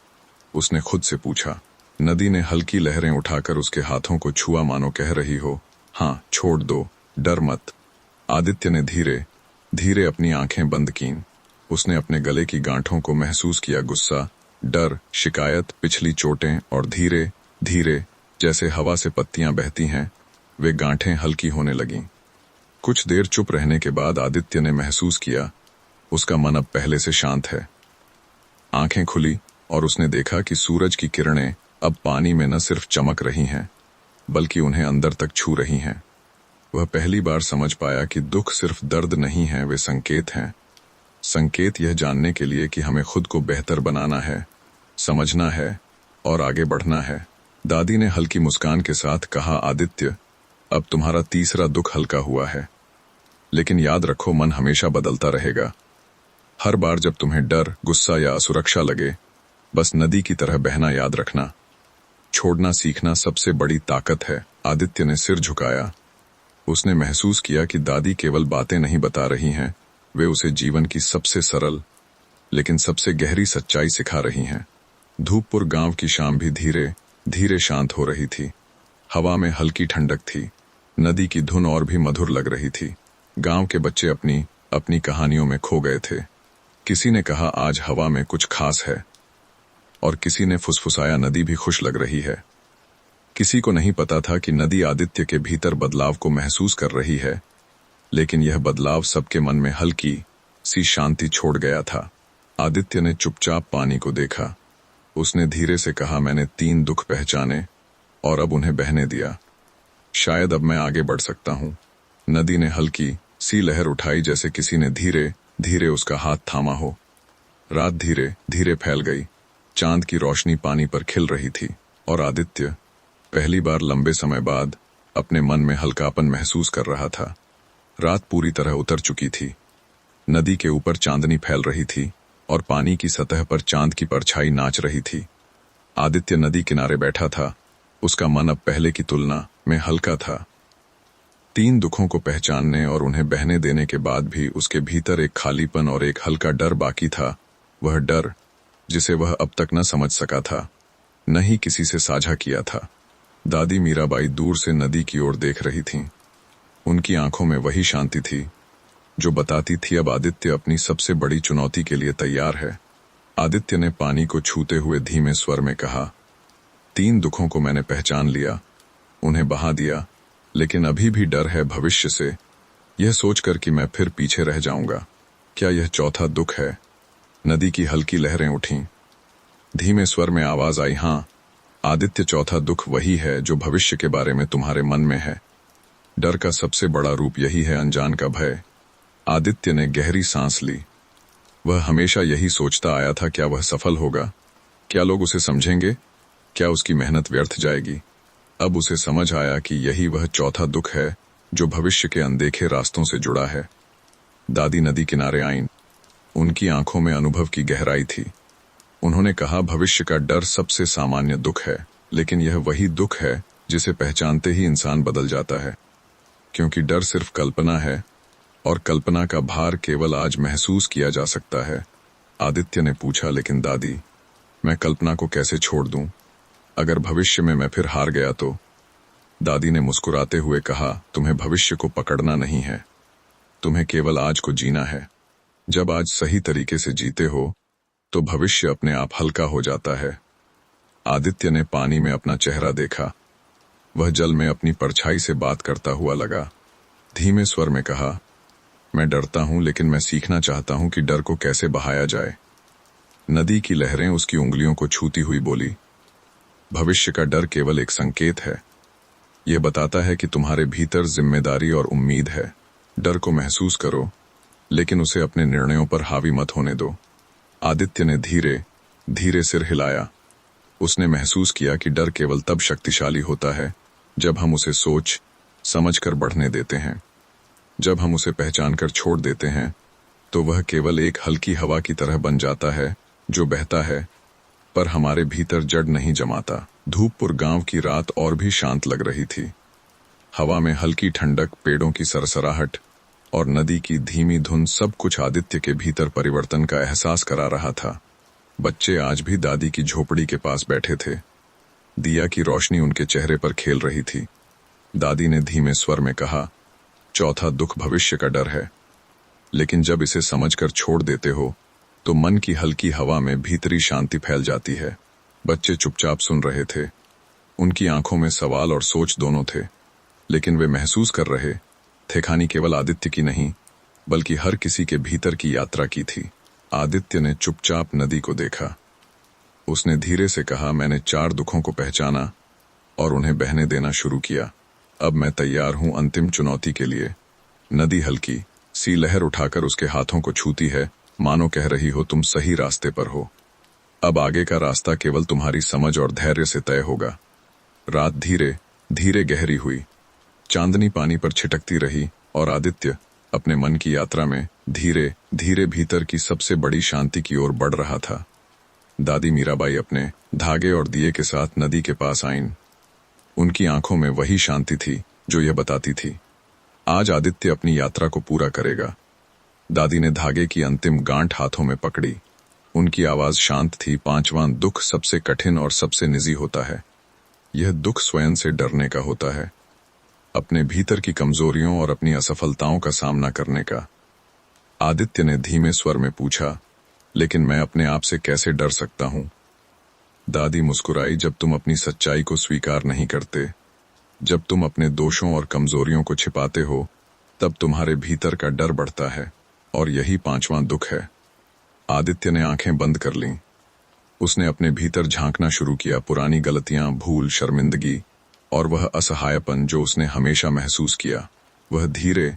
उसने खुद से पूछा। नदी ने हल्की लहरें उठाकर उसके हाथों को छुआ, मानो कह रही हो, हाँ, छोड़ दो, डर मत। आदित्य ने धीरे धीरे अपनी आंखें बंद कीं। उसने अपने गले की गांठों को महसूस किया। गुस्सा, डर, शिकायत, पिछली चोटें, और धीरे धीरे, जैसे हवा से पत्तियां बहती हैं, वे गांठें हल्की होने लगीं। कुछ देर चुप रहने के बाद आदित्य ने महसूस किया, उसका मन अब पहले से शांत है। आंखें खुली और उसने देखा कि सूरज की किरणें अब पानी में न सिर्फ चमक रही हैं, बल्कि उन्हें अंदर तक छू रही हैं। वह पहली बार समझ पाया कि दुख सिर्फ दर्द नहीं है, वे संकेत हैं। संकेत यह जानने के लिए कि हमें खुद को बेहतर बनाना है, समझना है और आगे बढ़ना है। दादी ने हल्की मुस्कान के साथ कहा, आदित्य, अब तुम्हारा तीसरा दुख हल्का हुआ है, लेकिन याद रखो, मन हमेशा बदलता रहेगा। हर बार जब तुम्हें डर, गुस्सा या असुरक्षा लगे, बस नदी की तरह बहना याद रखना। छोड़ना सीखना सबसे बड़ी ताकत है। आदित्य ने सिर झुकाया। उसने महसूस किया कि दादी केवल बातें नहीं बता रही हैं, वे उसे जीवन की सबसे सरल लेकिन सबसे गहरी सच्चाई सिखा रही हैं। धूपपुर गांव की शाम भी धीरे धीरे शांत हो रही थी। हवा में हल्की ठंडक थी। नदी की धुन और भी मधुर लग रही थी। गांव के बच्चे अपनी अपनी कहानियों में खो गए थे। किसी ने कहा, आज हवा में कुछ खास है, और किसी ने फुसफुसाया, नदी भी खुश लग रही है। किसी को नहीं पता था कि नदी आदित्य के भीतर बदलाव को महसूस कर रही है, लेकिन यह बदलाव सबके मन में हल्की सी शांति छोड़ गया था। आदित्य ने चुपचाप पानी को देखा। उसने धीरे से कहा, मैंने 3 दुख पहचाने और अब उन्हें बहने दिया। शायद अब मैं आगे बढ़ सकता हूं। नदी ने हल्की सी लहर उठाई, जैसे किसी ने धीरे धीरे उसका हाथ थामा हो। रात धीरे धीरे फैल गई। चांद की रोशनी पानी पर खिल रही थी और आदित्य पहली बार लंबे समय बाद अपने मन में हल्कापन महसूस कर रहा था। रात पूरी तरह उतर चुकी थी। नदी के ऊपर चांदनी फैल रही थी और पानी की सतह पर चांद की परछाई नाच रही थी। आदित्य नदी किनारे बैठा था। उसका मन अब पहले की तुलना में हल्का था। 3 दुखों को पहचानने और उन्हें बहने देने के बाद भी उसके भीतर एक खालीपन और एक हल्का डर बाकी था। वह डर जिसे वह अब तक न समझ सका था, न ही किसी से साझा किया था। दादी मीराबाई दूर से नदी की ओर देख रही थीं। उनकी आंखों में वही शांति थी जो बताती थी अब आदित्य अपनी सबसे बड़ी चुनौती के लिए तैयार है। आदित्य ने पानी को छूते हुए धीमे स्वर में कहा, 3 दुखों को मैंने पहचान लिया, उन्हें बहा दिया, लेकिन अभी भी डर है भविष्य से, यह सोचकर कि मैं फिर पीछे रह जाऊंगा। क्या यह चौथा दुख है? नदी की हल्की लहरें उठीं। धीमे स्वर में आवाज आई, हाँ आदित्य, चौथा दुख वही है जो भविष्य के बारे में तुम्हारे मन में है। डर का सबसे बड़ा रूप यही है, अनजान का भय। आदित्य ने गहरी सांस ली। वह हमेशा यही सोचता आया था, क्या वह सफल होगा? क्या लोग उसे समझेंगे? क्या उसकी मेहनत व्यर्थ जाएगी? अब उसे समझ आया कि यही वह चौथा दुख है जो भविष्य के अनदेखे रास्तों से जुड़ा है। दादी नदी किनारे आईं। उनकी आंखों में अनुभव की गहराई थी। उन्होंने कहा, भविष्य का डर सबसे सामान्य दुख है, लेकिन यह वही दुख है जिसे पहचानते ही इंसान बदल जाता है। क्योंकि डर सिर्फ कल्पना है और कल्पना का भार केवल आज महसूस किया जा सकता है। आदित्य ने पूछा, लेकिन दादी, मैं कल्पना को कैसे छोड़ दूं? अगर भविष्य में मैं फिर हार गया तो? दादी ने मुस्कुराते हुए कहा, तुम्हें भविष्य को पकड़ना नहीं है, तुम्हें केवल आज को जीना है। जब आज सही तरीके से जीते हो तो भविष्य अपने आप हल्का हो जाता है। आदित्य ने पानी में अपना चेहरा देखा। वह जल में अपनी परछाई से बात करता हुआ लगा। धीमे स्वर में कहा, मैं डरता हूं, लेकिन मैं सीखना चाहता हूं कि डर को कैसे बहाया जाए। नदी की लहरें उसकी उंगलियों को छूती हुई बोली, भविष्य का डर केवल एक संकेत है। यह बताता है कि तुम्हारे भीतर जिम्मेदारी और उम्मीद है। डर को महसूस करो, लेकिन उसे अपने निर्णयों पर हावी मत होने दो। आदित्य ने धीरे धीरे सिर हिलाया। उसने महसूस किया कि डर केवल तब शक्तिशाली होता है जब हम उसे सोच समझ कर बढ़ने देते हैं। जब हम उसे पहचान कर छोड़ देते हैं तो वह केवल एक हल्की हवा की तरह बन जाता है जो बहता है पर हमारे भीतर जड़ नहीं जमाता। धूपपुर गांव की रात और भी शांत लग रही थी। हवा में हल्की ठंडक, पेड़ों की सरसराहट और नदी की धीमी धुन सब कुछ आदित्य के भीतर परिवर्तन का एहसास करा रहा था। बच्चे आज भी दादी की झोपड़ी के पास बैठे थे। दिया की रोशनी उनके चेहरे पर खेल रही थी। दादी ने धीमे स्वर में कहा, चौथा दुख भविष्य का डर है, लेकिन जब इसे समझकर छोड़ देते हो तो मन की हल्की हवा में भीतरी शांति फैल जाती है। बच्चे चुपचाप सुन रहे थे। उनकी आंखों में सवाल और सोच दोनों थे, लेकिन वे महसूस कर रहे थे कहानी केवल आदित्य की नहीं, बल्कि हर किसी के भीतर की यात्रा की थी। आदित्य ने चुपचाप नदी को देखा। उसने धीरे से कहा, मैंने 4 दुखों को पहचाना और उन्हें बहने देना शुरू किया। अब मैं तैयार हूं अंतिम चुनौती के लिए। नदी हल्की सी लहर उठाकर उसके हाथों को छूती है, मानो कह रही हो तुम सही रास्ते पर हो। अब आगे का रास्ता केवल तुम्हारी समझ और धैर्य से तय होगा। रात धीरे धीरे गहरी हुई। चांदनी पानी पर छिटकती रही और आदित्य अपने मन की यात्रा में धीरे धीरे भीतर की सबसे बड़ी शांति की ओर बढ़ रहा था। दादी मीराबाई अपने धागे और दिए के साथ नदी के पास आईं। उनकी आंखों में वही शांति थी जो यह बताती थी, आज आदित्य अपनी यात्रा को पूरा करेगा। दादी ने धागे की अंतिम गांठ हाथों में पकड़ी। उनकी आवाज शांत थी, 5वां दुख सबसे कठिन और सबसे निजी होता है। यह दुख स्वयं से डरने का होता है, अपने भीतर की कमजोरियों और अपनी असफलताओं का सामना करने का। आदित्य ने धीमे स्वर में पूछा, लेकिन मैं अपने आप से कैसे डर सकता हूं? दादी मुस्कुराई, जब तुम अपनी सच्चाई को स्वीकार नहीं करते, जब तुम अपने दोषों और कमजोरियों को छिपाते हो, तब तुम्हारे भीतर का डर बढ़ता है, और यही 5वां दुख है। आदित्य ने आंखें बंद कर लीं। उसने अपने भीतर झांकना शुरू किया, पुरानी गलतियां, भूल, शर्मिंदगी और वह असहायपन जो उसने हमेशा महसूस किया। वह धीरे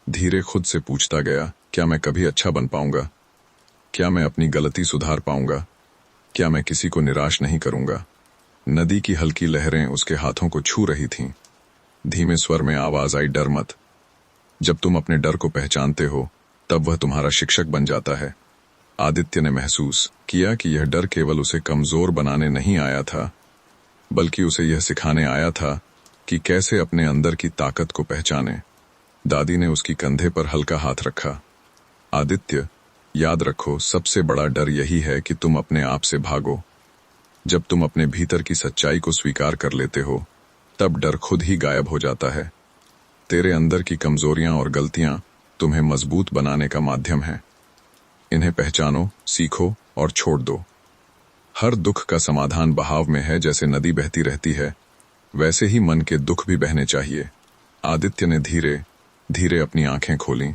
धीरे खुद से पूछता गया, क्या मैं कभी अच्छा बन पाऊंगा? क्या मैं अपनी गलती सुधार पाऊंगा? क्या मैं किसी को निराश नहीं करूंगा? नदी की हल्की लहरें उसके हाथों को छू रही थीं। धीमे स्वर में आवाज आई, डर मत। जब तुम अपने डर को पहचानते हो तब वह तुम्हारा शिक्षक बन जाता है। आदित्य ने महसूस किया कि यह डर केवल उसे कमजोर बनाने नहीं आया था, बल्कि उसे यह सिखाने आया था कि कैसे अपने अंदर की ताकत को पहचाने। दादी ने उसकी कंधे पर हल्का हाथ रखा। आदित्य, याद रखो, सबसे बड़ा डर यही है कि तुम अपने आप से भागो। जब तुम अपने भीतर की सच्चाई को स्वीकार कर लेते हो, तब डर खुद ही गायब हो जाता है। तेरे अंदर की कमजोरियां और गलतियां तुम्हें मजबूत बनाने का माध्यम है। इन्हें पहचानो, सीखो और छोड़ दो। हर दुख का समाधान बहाव में है। जैसे नदी बहती रहती है, वैसे ही मन के दुख भी बहने चाहिए। आदित्य ने धीरे धीरे अपनी आंखें खोलीं।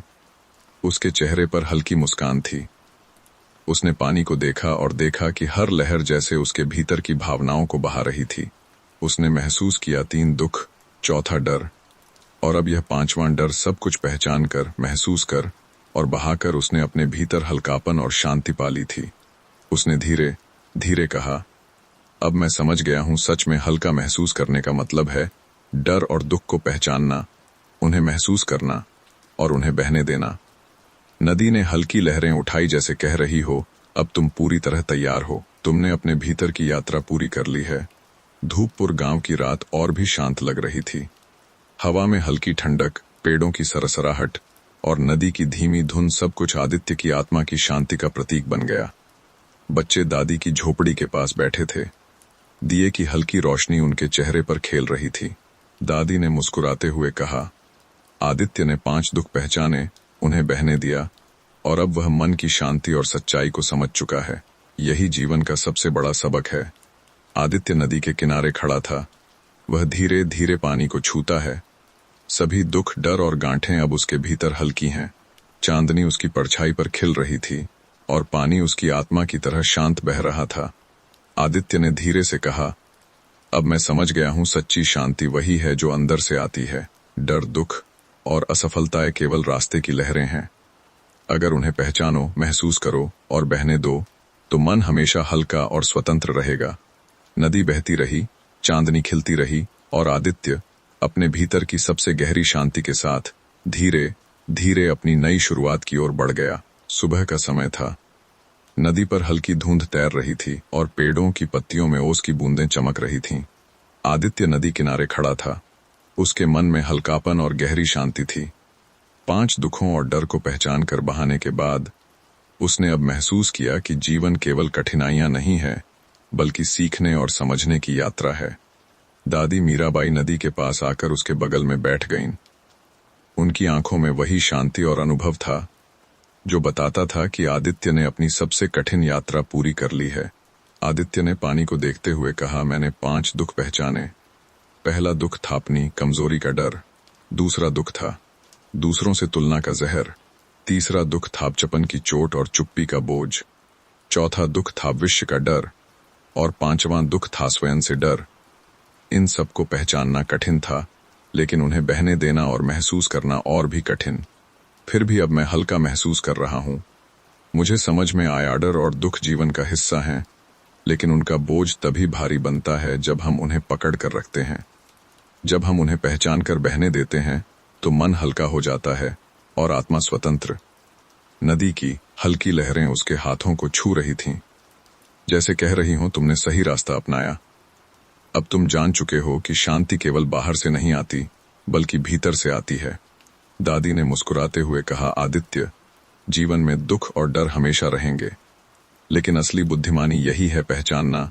उसके चेहरे पर हल्की मुस्कान थी। उसने पानी को देखा और देखा कि हर लहर जैसे उसके भीतर की भावनाओं को बहा रही थी। उसने महसूस किया 3 दुख, चौथा डर, और अब यह 5वां डर। सब कुछ पहचान कर, महसूस कर और बहाकर उसने अपने भीतर हल्कापन और शांति पाली थी। उसने धीरे धीरे कहा, अब मैं समझ गया हूं, सच में हल्का महसूस करने का मतलब है डर और दुख को पहचानना, उन्हें महसूस करना और उन्हें बहने देना। नदी ने हल्की लहरें उठाई, जैसे कह रही हो, अब तुम पूरी तरह तैयार हो। तुमने अपने भीतर की यात्रा पूरी कर ली है। धूपपुर गांव की रात और भी शांत लग रही थी। हवा में हल्की ठंडक, पेड़ों की सरसराहट और नदी की धीमी धुन सब कुछ आदित्य की आत्मा की शांति का प्रतीक बन गया। बच्चे दादी की झोपड़ी के पास बैठे थे। दिए की हल्की रोशनी उनके चेहरे पर खेल रही थी। दादी ने मुस्कुराते हुए कहा, आदित्य ने 5 दुख पहचाने, उन्हें बहने दिया, और अब वह मन की शांति और सच्चाई को समझ चुका है। यही जीवन का सबसे बड़ा सबक है। आदित्य नदी के किनारे खड़ा था। वह धीरे धीरे पानी को छूता है। सभी दुख, डर और गांठें अब उसके भीतर हल्की हैं। चांदनी उसकी परछाई पर खिल रही थी और पानी उसकी आत्मा की तरह शांत बह रहा था। आदित्य ने धीरे से कहा, अब मैं समझ गया हूं, सच्ची शांति वही है जो अंदर से आती है। डर, दुख और असफलताएं केवल रास्ते की लहरें हैं। अगर उन्हें पहचानो, महसूस करो और बहने दो, तो मन हमेशा हल्का और स्वतंत्र रहेगा। नदी बहती रही, चांदनी खिलती रही और आदित्य अपने भीतर की सबसे गहरी शांति के साथ धीरे धीरे अपनी नई शुरुआत की ओर बढ़ गया। सुबह का समय था। नदी पर हल्की धुंध तैर रही थी और पेड़ों की पत्तियों में ओस की बूंदें चमक रही थीं। आदित्य नदी किनारे खड़ा था। उसके मन में हल्कापन और गहरी शांति थी। 5 दुखों और डर को पहचान कर बहाने के बाद उसने अब महसूस किया कि जीवन केवल कठिनाइयां नहीं है, बल्कि सीखने और समझने की यात्रा है। दादी मीराबाई नदी के पास आकर उसके बगल में बैठ गईं। उनकी आंखों में वही शांति और अनुभव था जो बताता था कि आदित्य ने अपनी सबसे कठिन यात्रा पूरी कर ली है। आदित्य ने पानी को देखते हुए कहा, मैंने 5 दुख पहचाने। पहला दुख था अपनी कमजोरी का डर। दूसरा दुख था दूसरों से तुलना का जहर। तीसरा दुख था अपचपन की चोट और चुप्पी का बोझ। चौथा दुख था विश्व का डर और 5वां दुख था स्वयं से डर। इन सबको पहचानना कठिन था, लेकिन उन्हें बहने देना और महसूस करना और भी कठिन। फिर भी अब मैं हल्का महसूस कर रहा हूं। मुझे समझ में आया, डर और दुख जीवन का हिस्सा हैं, लेकिन उनका बोझ तभी भारी बनता है जब हम उन्हें पकड़ कर रखते हैं। जब हम उन्हें पहचान कर बहने देते हैं तो मन हल्का हो जाता है और आत्मा स्वतंत्र। नदी की हल्की लहरें उसके हाथों को छू रही थीं, जैसे कह रही हों, तुमने सही रास्ता अपनाया। अब तुम जान चुके हो कि शांति केवल बाहर से नहीं आती, बल्कि भीतर से आती है। दादी ने मुस्कुराते हुए कहा, आदित्य, जीवन में दुख और डर हमेशा रहेंगे, लेकिन असली बुद्धिमानी यही है, पहचानना,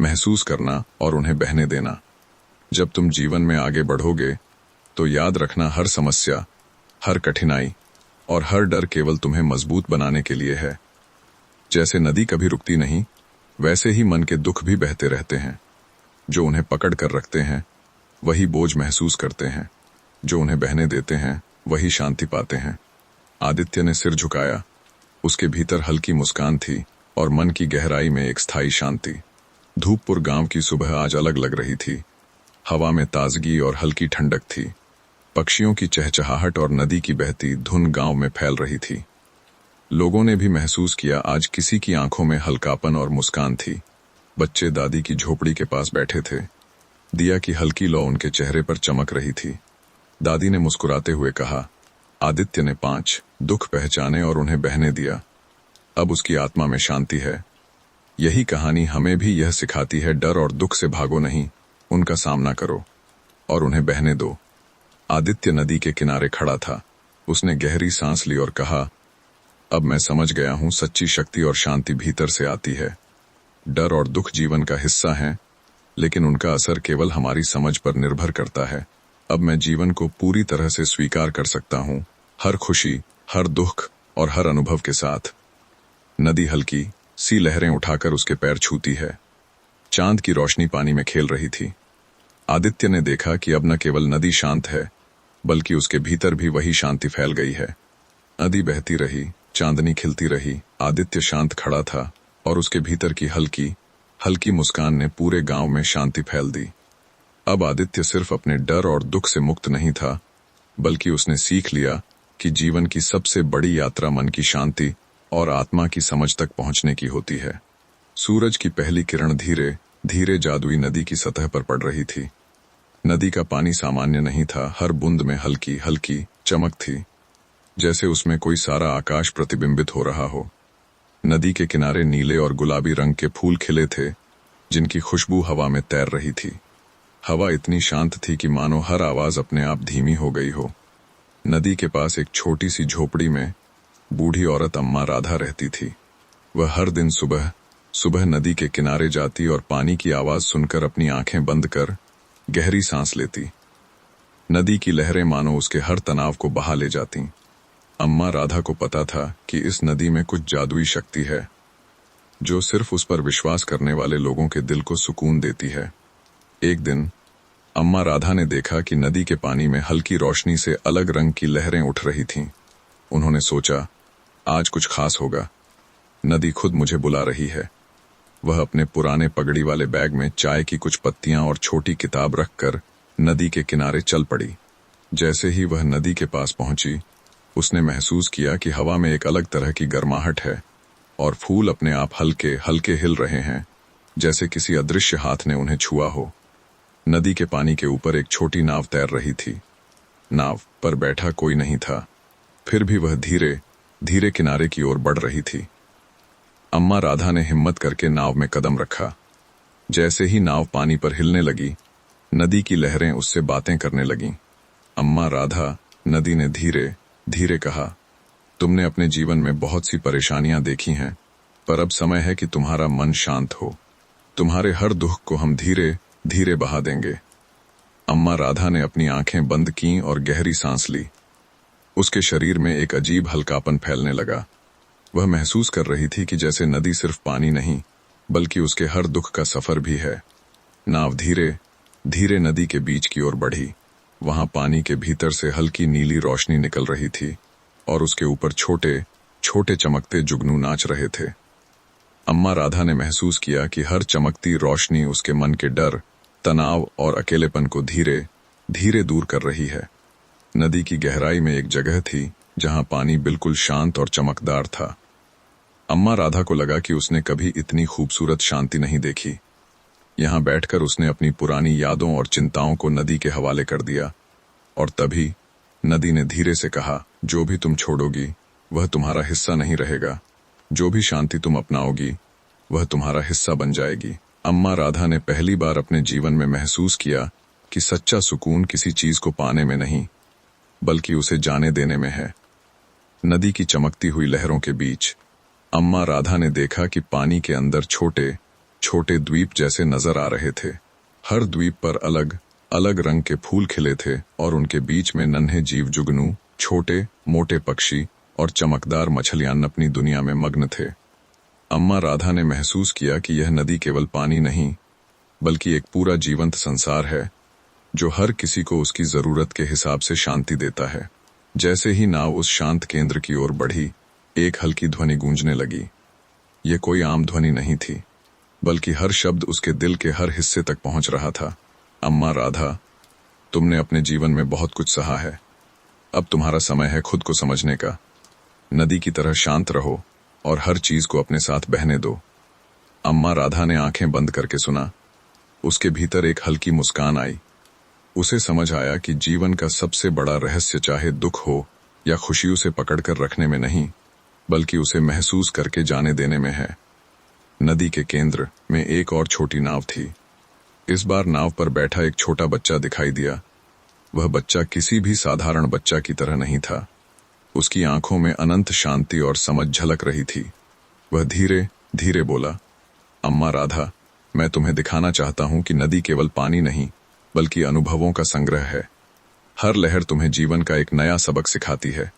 महसूस करना और उन्हें बहने देना। जब तुम जीवन में आगे बढ़ोगे तो याद रखना, हर समस्या, हर कठिनाई और हर डर केवल तुम्हें मजबूत बनाने के लिए है। जैसे नदी कभी रुकती नहीं, वैसे ही मन के दुख भी बहते रहते हैं। जो उन्हें पकड़ कर रखते हैं वही बोझ महसूस करते हैं, जो उन्हें बहने देते हैं वही शांति पाते हैं। आदित्य ने सिर झुकाया। उसके भीतर हल्की मुस्कान थी और मन की गहराई में एक स्थायी शांति। धूपपुर गांव की सुबह आज अलग लग रही थी। हवा में ताजगी और हल्की ठंडक थी। पक्षियों की चहचहाहट और नदी की बहती धुन गांव में फैल रही थी। लोगों ने भी महसूस किया, आज किसी की आंखों में हल्कापन और मुस्कान थी। बच्चे दादी की झोपड़ी के पास बैठे थे। दिया की हल्की लौ उनके चेहरे पर चमक रही थी। दादी ने मुस्कुराते हुए कहा, आदित्य ने 5 दुख पहचाने और उन्हें बहने दिया। अब उसकी आत्मा में शांति है। यही कहानी हमें भी यह सिखाती है, डर और दुख से भागो नहीं, उनका सामना करो और उन्हें बहने दो। आदित्य नदी के किनारे खड़ा था। उसने गहरी सांस ली और कहा, अब मैं समझ गया हूं, सच्ची शक्ति और शांति भीतर से आती है। डर और दुख जीवन का हिस्सा हैं, लेकिन उनका असर केवल हमारी समझ पर निर्भर करता है। अब मैं जीवन को पूरी तरह से स्वीकार कर सकता हूं, हर खुशी, हर दुख और हर अनुभव के साथ। नदी हल्की सी लहरें उठाकर उसके पैर छूती है। चांद की रोशनी पानी में खेल रही थी। आदित्य ने देखा कि अब न केवल नदी शांत है, बल्कि उसके भीतर भी वही शांति फैल गई है। नदी बहती रही, चांदनी खिलती रही। आदित्य शांत खड़ा था और उसके भीतर की हल्की हल्की मुस्कान ने पूरे गांव में शांति फैल दी। अब आदित्य सिर्फ अपने डर और दुख से मुक्त नहीं था, बल्कि उसने सीख लिया कि जीवन की सबसे बड़ी यात्रा मन की शांति और आत्मा की समझ तक पहुंचने की होती है। सूरज की पहली किरण धीरे धीरे जादुई नदी की सतह पर पड़ रही थी। नदी का पानी सामान्य नहीं था, हर बूंद में हल्की हल्की चमक थी, जैसे उसमें कोई सारा आकाश प्रतिबिंबित हो रहा हो। नदी के किनारे नीले और गुलाबी रंग के फूल खिले थे, जिनकी खुशबू हवा में तैर रही थी। हवा इतनी शांत थी कि मानो हर आवाज अपने आप धीमी हो गई हो। नदी के पास एक छोटी सी झोपड़ी में बूढ़ी औरत अम्मा राधा रहती थी। वह हर दिन सुबह सुबह नदी के किनारे जाती और पानी की आवाज सुनकर अपनी आंखें बंद कर गहरी सांस लेती। नदी की लहरें मानो उसके हर तनाव को बहा ले जाती। अम्मा राधा को पता था कि इस नदी में कुछ जादुई शक्ति है जो सिर्फ उस पर विश्वास करने वाले लोगों के दिल को सुकून देती है। एक दिन अम्मा राधा ने देखा कि नदी के पानी में हल्की रोशनी से अलग रंग की लहरें उठ रही थीं। उन्होंने सोचा, आज कुछ खास होगा, नदी खुद मुझे बुला रही है। वह अपने पुराने पगड़ी वाले बैग में चाय की कुछ पत्तियां और छोटी किताब रखकर नदी के किनारे चल पड़ी। जैसे ही वह नदी के पास पहुंची, उसने महसूस किया कि हवा में एक अलग तरह की गर्माहट है और फूल अपने आप हल्के हल्के हिल रहे हैं, जैसे किसी अदृश्य हाथ ने उन्हें छुआ हो। नदी के पानी के ऊपर एक छोटी नाव तैर रही थी। नाव पर बैठा कोई नहीं था, फिर भी वह धीरे धीरे किनारे की ओर बढ़ रही थी। अम्मा राधा ने हिम्मत करके नाव में कदम रखा। जैसे ही नाव पानी पर हिलने लगी, नदी की लहरें उससे बातें करने लगीं। अम्मा राधा, नदी ने धीरे धीरे कहा, तुमने अपने जीवन में बहुत सी परेशानियां देखी हैं, पर अब समय है कि तुम्हारा मन शांत हो। तुम्हारे हर दुख को हम धीरे धीरे बहा देंगे। अम्मा राधा ने अपनी आंखें बंद कीं और गहरी सांस ली। उसके शरीर में एक अजीब हल्कापन फैलने लगा। वह महसूस कर रही थी कि जैसे नदी सिर्फ पानी नहीं, बल्कि उसके हर दुख का सफर भी है। नाव धीरे धीरे नदी के बीच की ओर बढ़ी। वहां पानी के भीतर से हल्की नीली रोशनी निकल रही थी और उसके ऊपर छोटे छोटे चमकते जुगनू नाच रहे थे। अम्मा राधा ने महसूस किया कि हर चमकती रोशनी उसके मन के डर, तनाव और अकेलेपन को धीरे धीरे दूर कर रही है। नदी की गहराई में एक जगह थी जहां पानी बिल्कुल शांत और चमकदार था। अम्मा राधा को लगा कि उसने कभी इतनी खूबसूरत शांति नहीं देखी। यहां बैठकर उसने अपनी पुरानी यादों और चिंताओं को नदी के हवाले कर दिया। और तभी नदी ने धीरे से कहा, जो भी तुम छोड़ोगी वह तुम्हारा हिस्सा नहीं रहेगा। जो भी शांति तुम अपनाओगी वह तुम्हारा हिस्सा बन जाएगी। अम्मा राधा ने पहली बार अपने जीवन में महसूस किया कि सच्चा सुकून किसी चीज को पाने में नहीं, बल्कि उसे जाने देने में है। नदी की चमकती हुई लहरों के बीच अम्मा राधा ने देखा कि पानी के अंदर छोटे छोटे द्वीप जैसे नजर आ रहे थे। हर द्वीप पर अलग अलग रंग के फूल खिले थे और उनके बीच में नन्हे जीव जुगनू, छोटे मोटे पक्षी और चमकदार मछलियां अपनी दुनिया में मग्न थे। अम्मा राधा ने महसूस किया कि यह नदी केवल पानी नहीं, बल्कि एक पूरा जीवंत संसार है जो हर किसी को उसकी जरूरत के हिसाब से शांति देता है। जैसे ही नाव उस शांत केंद्र की ओर बढ़ी, एक हल्की ध्वनि गूंजने लगी। ये कोई आम ध्वनि नहीं थी, बल्कि हर शब्द उसके दिल के हर हिस्से तक पहुंच रहा था। अम्मा राधा, तुमने अपने जीवन में बहुत कुछ सहा है। अब तुम्हारा समय है खुद को समझने का। नदी की तरह शांत रहो और हर चीज को अपने साथ बहने दो। अम्मा राधा ने आंखें बंद करके सुना। उसके भीतर एक हल्की मुस्कान आई। उसे समझ आया कि जीवन का सबसे बड़ा रहस्य चाहे दुख हो या खुशी उसे पकड़कर रखने में नहीं, बल्कि उसे महसूस करके जाने देने में है। नदी के केंद्र में एक और छोटी नाव थी। इस बार नाव पर बैठा एक छोटा बच्चा दिखाई दिया। वह बच्चा किसी भी साधारण बच्चा की तरह नहीं था। उसकी आंखों में अनंत शांति और समझ झलक रही थी। वह धीरे धीरे बोला, अम्मा राधा, मैं तुम्हें दिखाना चाहता हूं कि नदी केवल पानी नहीं, बल्कि अनुभवों का संग्रह है। हर लहर तुम्हें जीवन का एक नया सबक सिखाती है।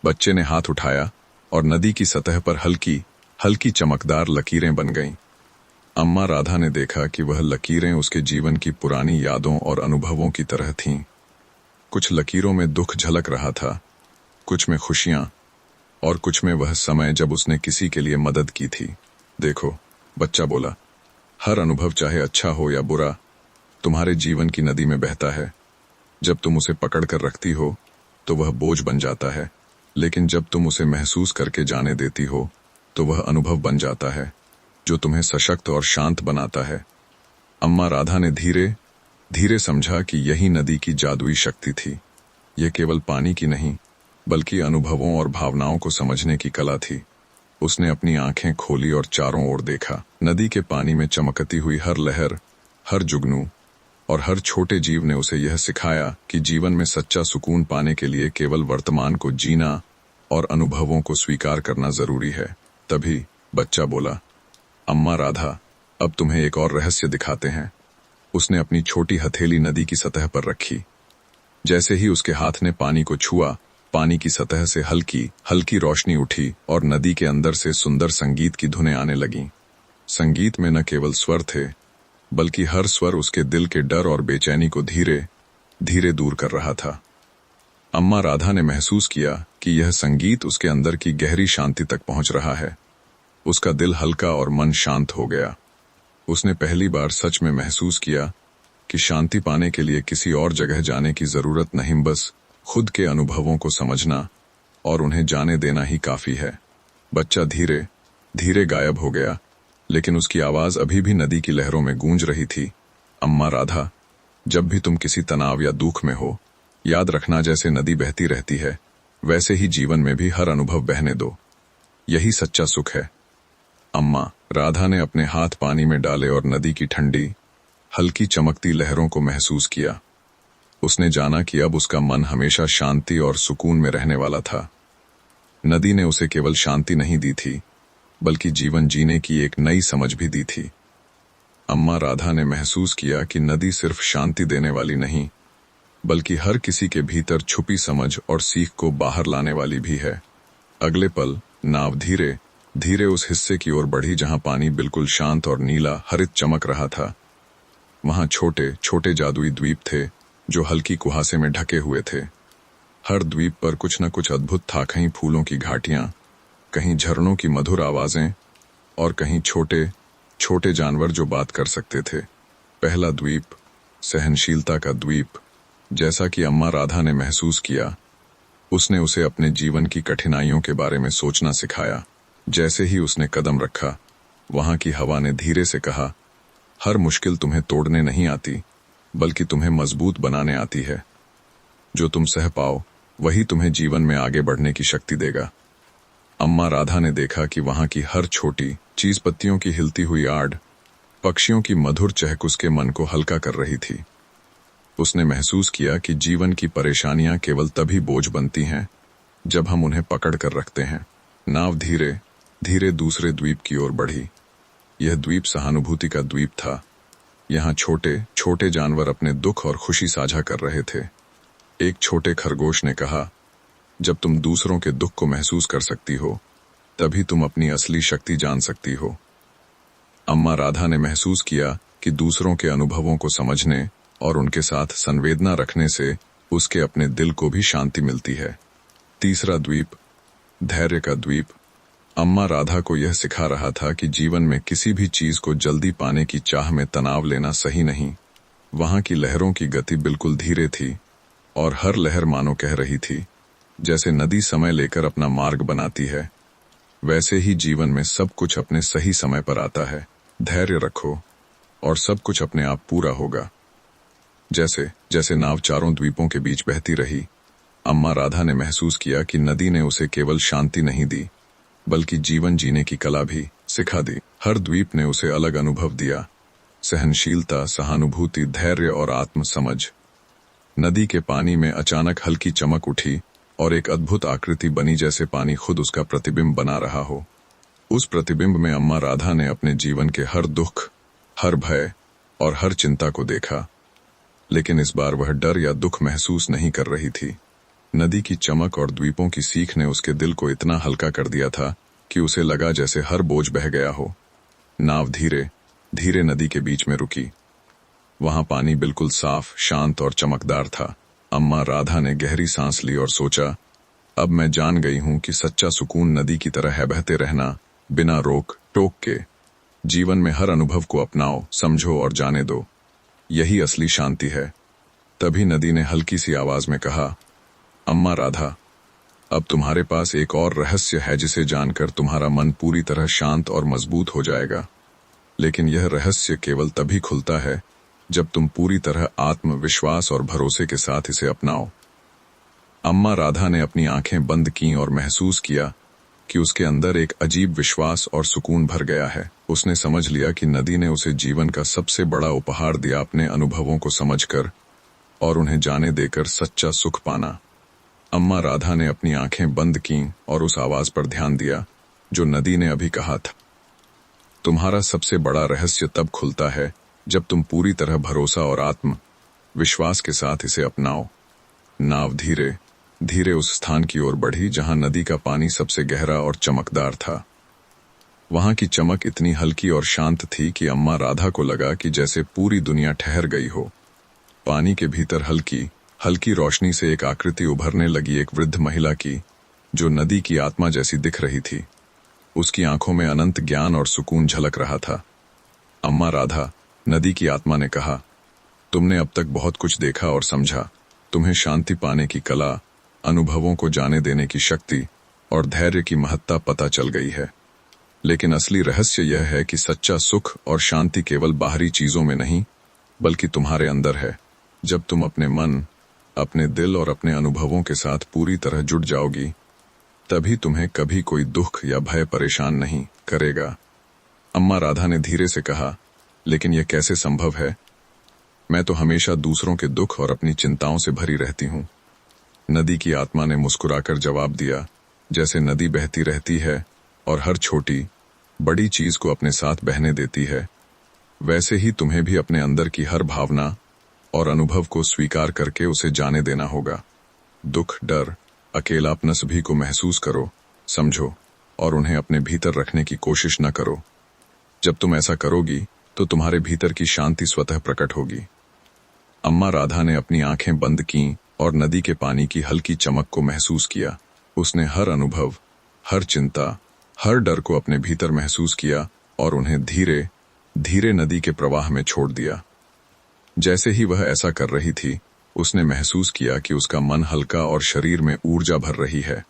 बच्चे ने हाथ उठाया और नदी की सतह पर हल्की हल्की चमकदार लकीरें बन गईं। अम्मा राधा ने देखा कि वह लकीरें उसके जीवन की पुरानी यादों और अनुभवों की तरह थीं। कुछ लकीरों में दुख झलक रहा था, कुछ में खुशियां, और कुछ में वह समय जब उसने किसी के लिए मदद की थी। देखो, बच्चा बोला, हर अनुभव चाहे अच्छा हो या बुरा, तुम्हारे जीवन की नदी में बहता है। जब तुम उसे पकड़ कर रखती हो तो वह बोझ बन जाता है, लेकिन जब तुम उसे महसूस करके जाने देती हो तो वह अनुभव बन जाता है जो तुम्हें सशक्त और शांत बनाता है। अम्मा राधा ने धीरे धीरे समझा कि यही नदी की जादुई शक्ति थी। यह केवल पानी की नहीं, बल्कि अनुभवों और भावनाओं को समझने की कला थी। उसने अपनी आंखें खोली और चारों ओर देखा। नदी के पानी में चमकती हुई हर लहर, हर जुगनू और हर छोटे जीव ने उसे यह सिखाया कि जीवन में सच्चा सुकून पाने के लिए केवल वर्तमान को जीना और अनुभवों को स्वीकार करना जरूरी है। तभी बच्चा बोला, अम्मा राधा, अब तुम्हें एक और रहस्य दिखाते हैं। उसने अपनी छोटी हथेली नदी की सतह पर रखी। जैसे ही उसके हाथ ने पानी को छुआ, पानी की सतह से हल्की हल्की रोशनी उठी और नदी के अंदर से सुंदर संगीत की धुनें आने लगीं। संगीत में न केवल स्वर थे, बल्कि हर स्वर उसके दिल के डर और बेचैनी को धीरे धीरे दूर कर रहा था। अम्मा राधा ने महसूस किया कि यह संगीत उसके अंदर की गहरी शांति तक पहुंच रहा है। उसका दिल हल्का और मन शांत हो गया। उसने पहली बार सच में महसूस किया कि शांति पाने के लिए किसी और जगह जाने की जरूरत नहीं, बस खुद के अनुभवों को समझना और उन्हें जाने देना ही काफी है। बच्चा धीरे धीरे गायब हो गया, लेकिन उसकी आवाज अभी भी नदी की लहरों में गूंज रही थी। अम्मा राधा, जब भी तुम किसी तनाव या दुख में हो, याद रखना, जैसे नदी बहती रहती है, वैसे ही जीवन में भी हर अनुभव बहने दो। यही सच्चा सुख है। अम्मा राधा ने अपने हाथ पानी में डाले और नदी की ठंडी हल्की चमकती लहरों को महसूस किया। उसने जाना कि अब उसका मन हमेशा शांति और सुकून में रहने वाला था। नदी ने उसे केवल शांति नहीं दी थी, बल्कि जीवन जीने की एक नई समझ भी दी थी। अम्मा राधा ने महसूस किया कि नदी सिर्फ शांति देने वाली नहीं, बल्कि हर किसी के भीतर छुपी समझ और सीख को बाहर लाने वाली भी है। अगले पल नाव धीरे धीरे उस हिस्से की ओर बढ़ी जहां पानी बिल्कुल शांत और नीला हरित चमक रहा था। वहां छोटे छोटे जादुई द्वीप थे जो हल्की कुहासे में ढके हुए थे। हर द्वीप पर कुछ न कुछ अद्भुत था, कहीं फूलों की घाटियां, कहीं झरनों की मधुर आवाजें और कहीं छोटे छोटे जानवर जो बात कर सकते थे। पहला द्वीप, सहनशीलता का द्वीप। जैसा कि अम्मा राधा ने महसूस किया, उसने उसे अपने जीवन की कठिनाइयों के बारे में सोचना सिखाया। जैसे ही उसने कदम रखा, वहां की हवा ने धीरे से कहा, हर मुश्किल तुम्हें तोड़ने नहीं आती, बल्कि तुम्हें मजबूत बनाने आती है। जो तुम सह पाओ, वही तुम्हें जीवन में आगे बढ़ने की शक्ति देगा। अम्मा राधा ने देखा कि वहां की हर छोटी चीज, पत्तियों की हिलती हुई आड़, पक्षियों की मधुर चहक उसके मन को हल्का कर रही थी। उसने महसूस किया कि जीवन की परेशानियां केवल तभी बोझ बनती हैं जब हम उन्हें पकड़ कर रखते हैं। नाव धीरे धीरे दूसरे द्वीप की ओर बढ़ी। यह द्वीप सहानुभूति का द्वीप था। यहाँ छोटे छोटे जानवर अपने दुख और खुशी साझा कर रहे थे। एक छोटे खरगोश ने कहा, जब तुम दूसरों के दुख को महसूस कर सकती हो, तभी तुम अपनी असली शक्ति जान सकती हो। अम्मा राधा ने महसूस किया कि दूसरों के अनुभवों को समझने और उनके साथ संवेदना रखने से उसके अपने दिल को भी शांति मिलती है। तीसरा द्वीप, धैर्य का द्वीप। अम्मा राधा को यह सिखा रहा था कि जीवन में किसी भी चीज को जल्दी पाने की चाह में तनाव लेना सही नहीं। वहां की लहरों की गति बिल्कुल धीरे थी और हर लहर मानो कह रही थी, जैसे नदी समय लेकर अपना मार्ग बनाती है, वैसे ही जीवन में सब कुछ अपने सही समय पर आता है। धैर्य रखो और सब कुछ अपने आप पूरा होगा। जैसे जैसे नाव चारों द्वीपों के बीच बहती रही, अम्मा राधा ने महसूस किया कि नदी ने उसे केवल शांति नहीं दी, बल्कि जीवन जीने की कला भी सिखा दी। हर द्वीप ने उसे अलग अनुभव दिया, सहनशीलता, सहानुभूति, धैर्य और आत्म समझ। नदी के पानी में अचानक हल्की चमक उठी और एक अद्भुत आकृति बनी, जैसे पानी खुद उसका प्रतिबिंब बना रहा हो। उस प्रतिबिंब में अम्मा राधा ने अपने जीवन के हर दुख, हर भय और हर चिंता को देखा, लेकिन इस बार वह डर या दुख महसूस नहीं कर रही थी। नदी की चमक और द्वीपों की सीख ने उसके दिल को इतना हल्का कर दिया था कि उसे लगा जैसे हर बोझ बह गया हो। नाव धीरे धीरे नदी के बीच में रुकी। वहां पानी बिल्कुल साफ, शांत और चमकदार था। अम्मा राधा ने गहरी सांस ली और सोचा, अब मैं जान गई हूं कि सच्चा सुकून नदी की तरह है, बहते रहना बिना रोक टोक के। जीवन में हर अनुभव को अपनाओ, समझो और जाने दो, यही असली शांति है। तभी नदी ने हल्की सी आवाज में कहा, अम्मा राधा, अब तुम्हारे पास एक और रहस्य है जिसे जानकर तुम्हारा मन पूरी तरह शांत और मजबूत हो जाएगा। लेकिन यह रहस्य केवल तभी खुलता है जब तुम पूरी तरह आत्मविश्वास और भरोसे के साथ इसे अपनाओ। अम्मा राधा ने अपनी आंखें बंद कीं और महसूस किया कि उसके अंदर एक अजीब विश्वास और सुकून भर गया है। उसने समझ लिया कि नदी ने उसे जीवन का सबसे बड़ा उपहार दिया, अपने अनुभवों को समझकर और उन्हें जाने देकर सच्चा सुख पाना। अम्मा राधा ने अपनी आंखें बंद कीं और उस आवाज पर ध्यान दिया जो नदी ने अभी कहा था, तुम्हारा सबसे बड़ा रहस्य तब खुलता है जब तुम पूरी तरह भरोसा और आत्म विश्वास के साथ इसे अपनाओ। नाव धीरे धीरे उस स्थान की ओर बढ़ी जहां नदी का पानी सबसे गहरा और चमकदार था। वहां की चमक इतनी हल्की और शांत थी कि अम्मा राधा को लगा कि जैसे पूरी दुनिया ठहर गई हो। पानी के भीतर हल्की हल्की रोशनी से एक आकृति उभरने लगी, एक वृद्ध महिला की, जो नदी की आत्मा जैसी दिख रही थी। उसकी आंखों में अनंत ज्ञान और सुकून झलक रहा था। अम्मा राधा, नदी की आत्मा ने कहा, तुमने अब तक बहुत कुछ देखा और समझा। तुम्हें शांति पाने की कला, अनुभवों को जाने देने की शक्ति और धैर्य की महत्ता पता चल गई है। लेकिन असली रहस्य यह है कि सच्चा सुख और शांति केवल बाहरी चीजों में नहीं, बल्कि तुम्हारे अंदर है। जब तुम अपने मन, अपने दिल और अपने अनुभवों के साथ पूरी तरह जुट जाओगी, तभी तुम्हें कभी कोई दुख या भय परेशान नहीं करेगा। अम्मा राधा ने धीरे से कहा, लेकिन यह कैसे संभव है? मैं तो हमेशा दूसरों के दुख और अपनी चिंताओं से भरी रहती हूँ। नदी की आत्मा ने मुस्कुराकर जवाब दिया, जैसे नदी बहती रहती है और हर छोटी बड़ी चीज को अपने साथ बहने देती है, वैसे ही तुम्हें भी अपने अंदर की हर भावना और अनुभव को स्वीकार करके उसे जाने देना होगा। दुख, डर, अकेलापन सभी को महसूस करो, समझो और उन्हें अपने भीतर रखने की कोशिश न करो। जब तुम ऐसा करोगी तो तुम्हारे भीतर की शांति स्वतः प्रकट होगी। अम्मा राधा ने अपनी आंखें बंद कीं और नदी के पानी की हल्की चमक को महसूस किया। उसने हर अनुभव, हर चिंता, हर डर को अपने भीतर महसूस किया और उन्हें धीरे धीरे नदी के प्रवाह में छोड़ दिया। जैसे ही वह ऐसा कर रही थी, उसने महसूस किया कि उसका मन हल्का और शरीर में ऊर्जा भर रही है।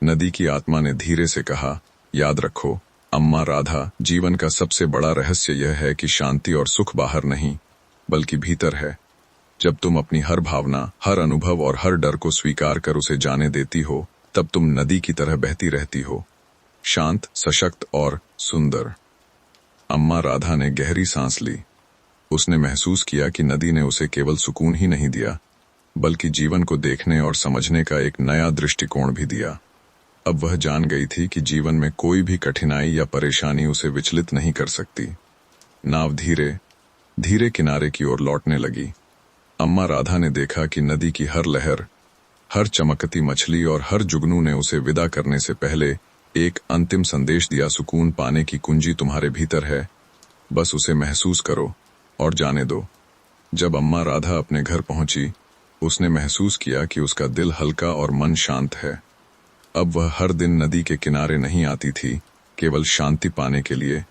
नदी की आत्मा ने धीरे से कहा, याद रखो अम्मा राधा, जीवन का सबसे बड़ा रहस्य यह है कि शांति और सुख बाहर नहीं, बल्कि भीतर है। जब तुम अपनी हर भावना, हर अनुभव और हर डर को स्वीकार कर उसे जाने देती हो, तब तुम नदी की तरह बहती रहती हो, शांत, सशक्त और सुंदर। अम्मा राधा ने गहरी सांस ली। उसने महसूस किया कि नदी ने उसे केवल सुकून ही नहीं दिया, बल्कि जीवन को देखने और समझने का एक नया दृष्टिकोण भी दिया। अब वह जान गई थी कि जीवन में कोई भी कठिनाई या परेशानी उसे विचलित नहीं कर सकती। नाव धीरे धीरे किनारे की ओर लौटने लगी। अम्मा राधा ने देखा कि नदी की हर लहर, हर चमकती मछली और हर जुगनू ने उसे विदा करने से पहले एक अंतिम संदेश दिया, सुकून पाने की कुंजी तुम्हारे भीतर है, बस उसे महसूस करो और जाने दो। जब अम्मा राधा अपने घर पहुंची, उसने महसूस किया कि उसका दिल हल्का और मन शांत है। अब वह हर दिन नदी के किनारे नहीं आती थी केवल शांति पाने के लिए,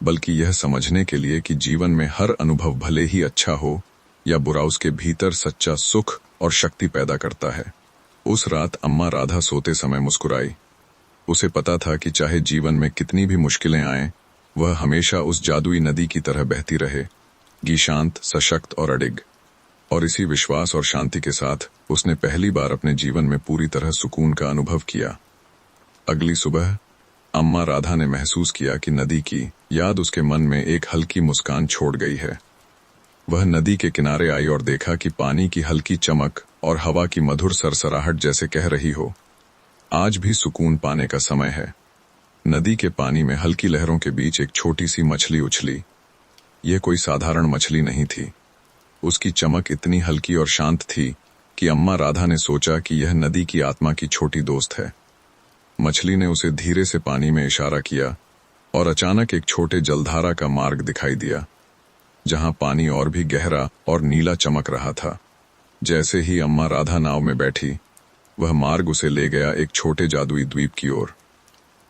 बल्कि यह समझने के लिए कि जीवन में हर अनुभव भले ही अच्छा हो या बुरा, उसके भीतर सच्चा सुख और शक्ति पैदा करता है। उस रात अम्मा राधा सोते समय मुस्कुराई। उसे पता था कि चाहे जीवन में कितनी भी मुश्किलें आएं, वह हमेशा उस जादुई नदी की तरह बहती रहेगी, शांत, सशक्त और अडिग। और इसी विश्वास और शांति के साथ उसने पहली बार अपने जीवन में पूरी तरह सुकून का अनुभव किया। अगली सुबह अम्मा राधा ने महसूस किया कि नदी की याद उसके मन में एक हल्की मुस्कान छोड़ गई है। वह नदी के किनारे आई और देखा कि पानी की हल्की चमक और हवा की मधुर सरसराहट जैसे कह रही हो, आज भी सुकून पाने का समय है। नदी के पानी में हल्की लहरों के बीच एक छोटी सी मछली उछली। यह कोई साधारण मछली नहीं थी। उसकी चमक इतनी हल्की और शांत थी कि अम्मा राधा ने सोचा कि यह नदी की आत्मा की छोटी दोस्त है। मछली ने उसे धीरे से पानी में इशारा किया और अचानक एक छोटे जलधारा का मार्ग दिखाई दिया, जहां पानी और भी गहरा और नीला चमक रहा था। जैसे ही अम्मा राधा नाव में बैठी, वह मार्ग उसे ले गया एक छोटे जादुई द्वीप की ओर।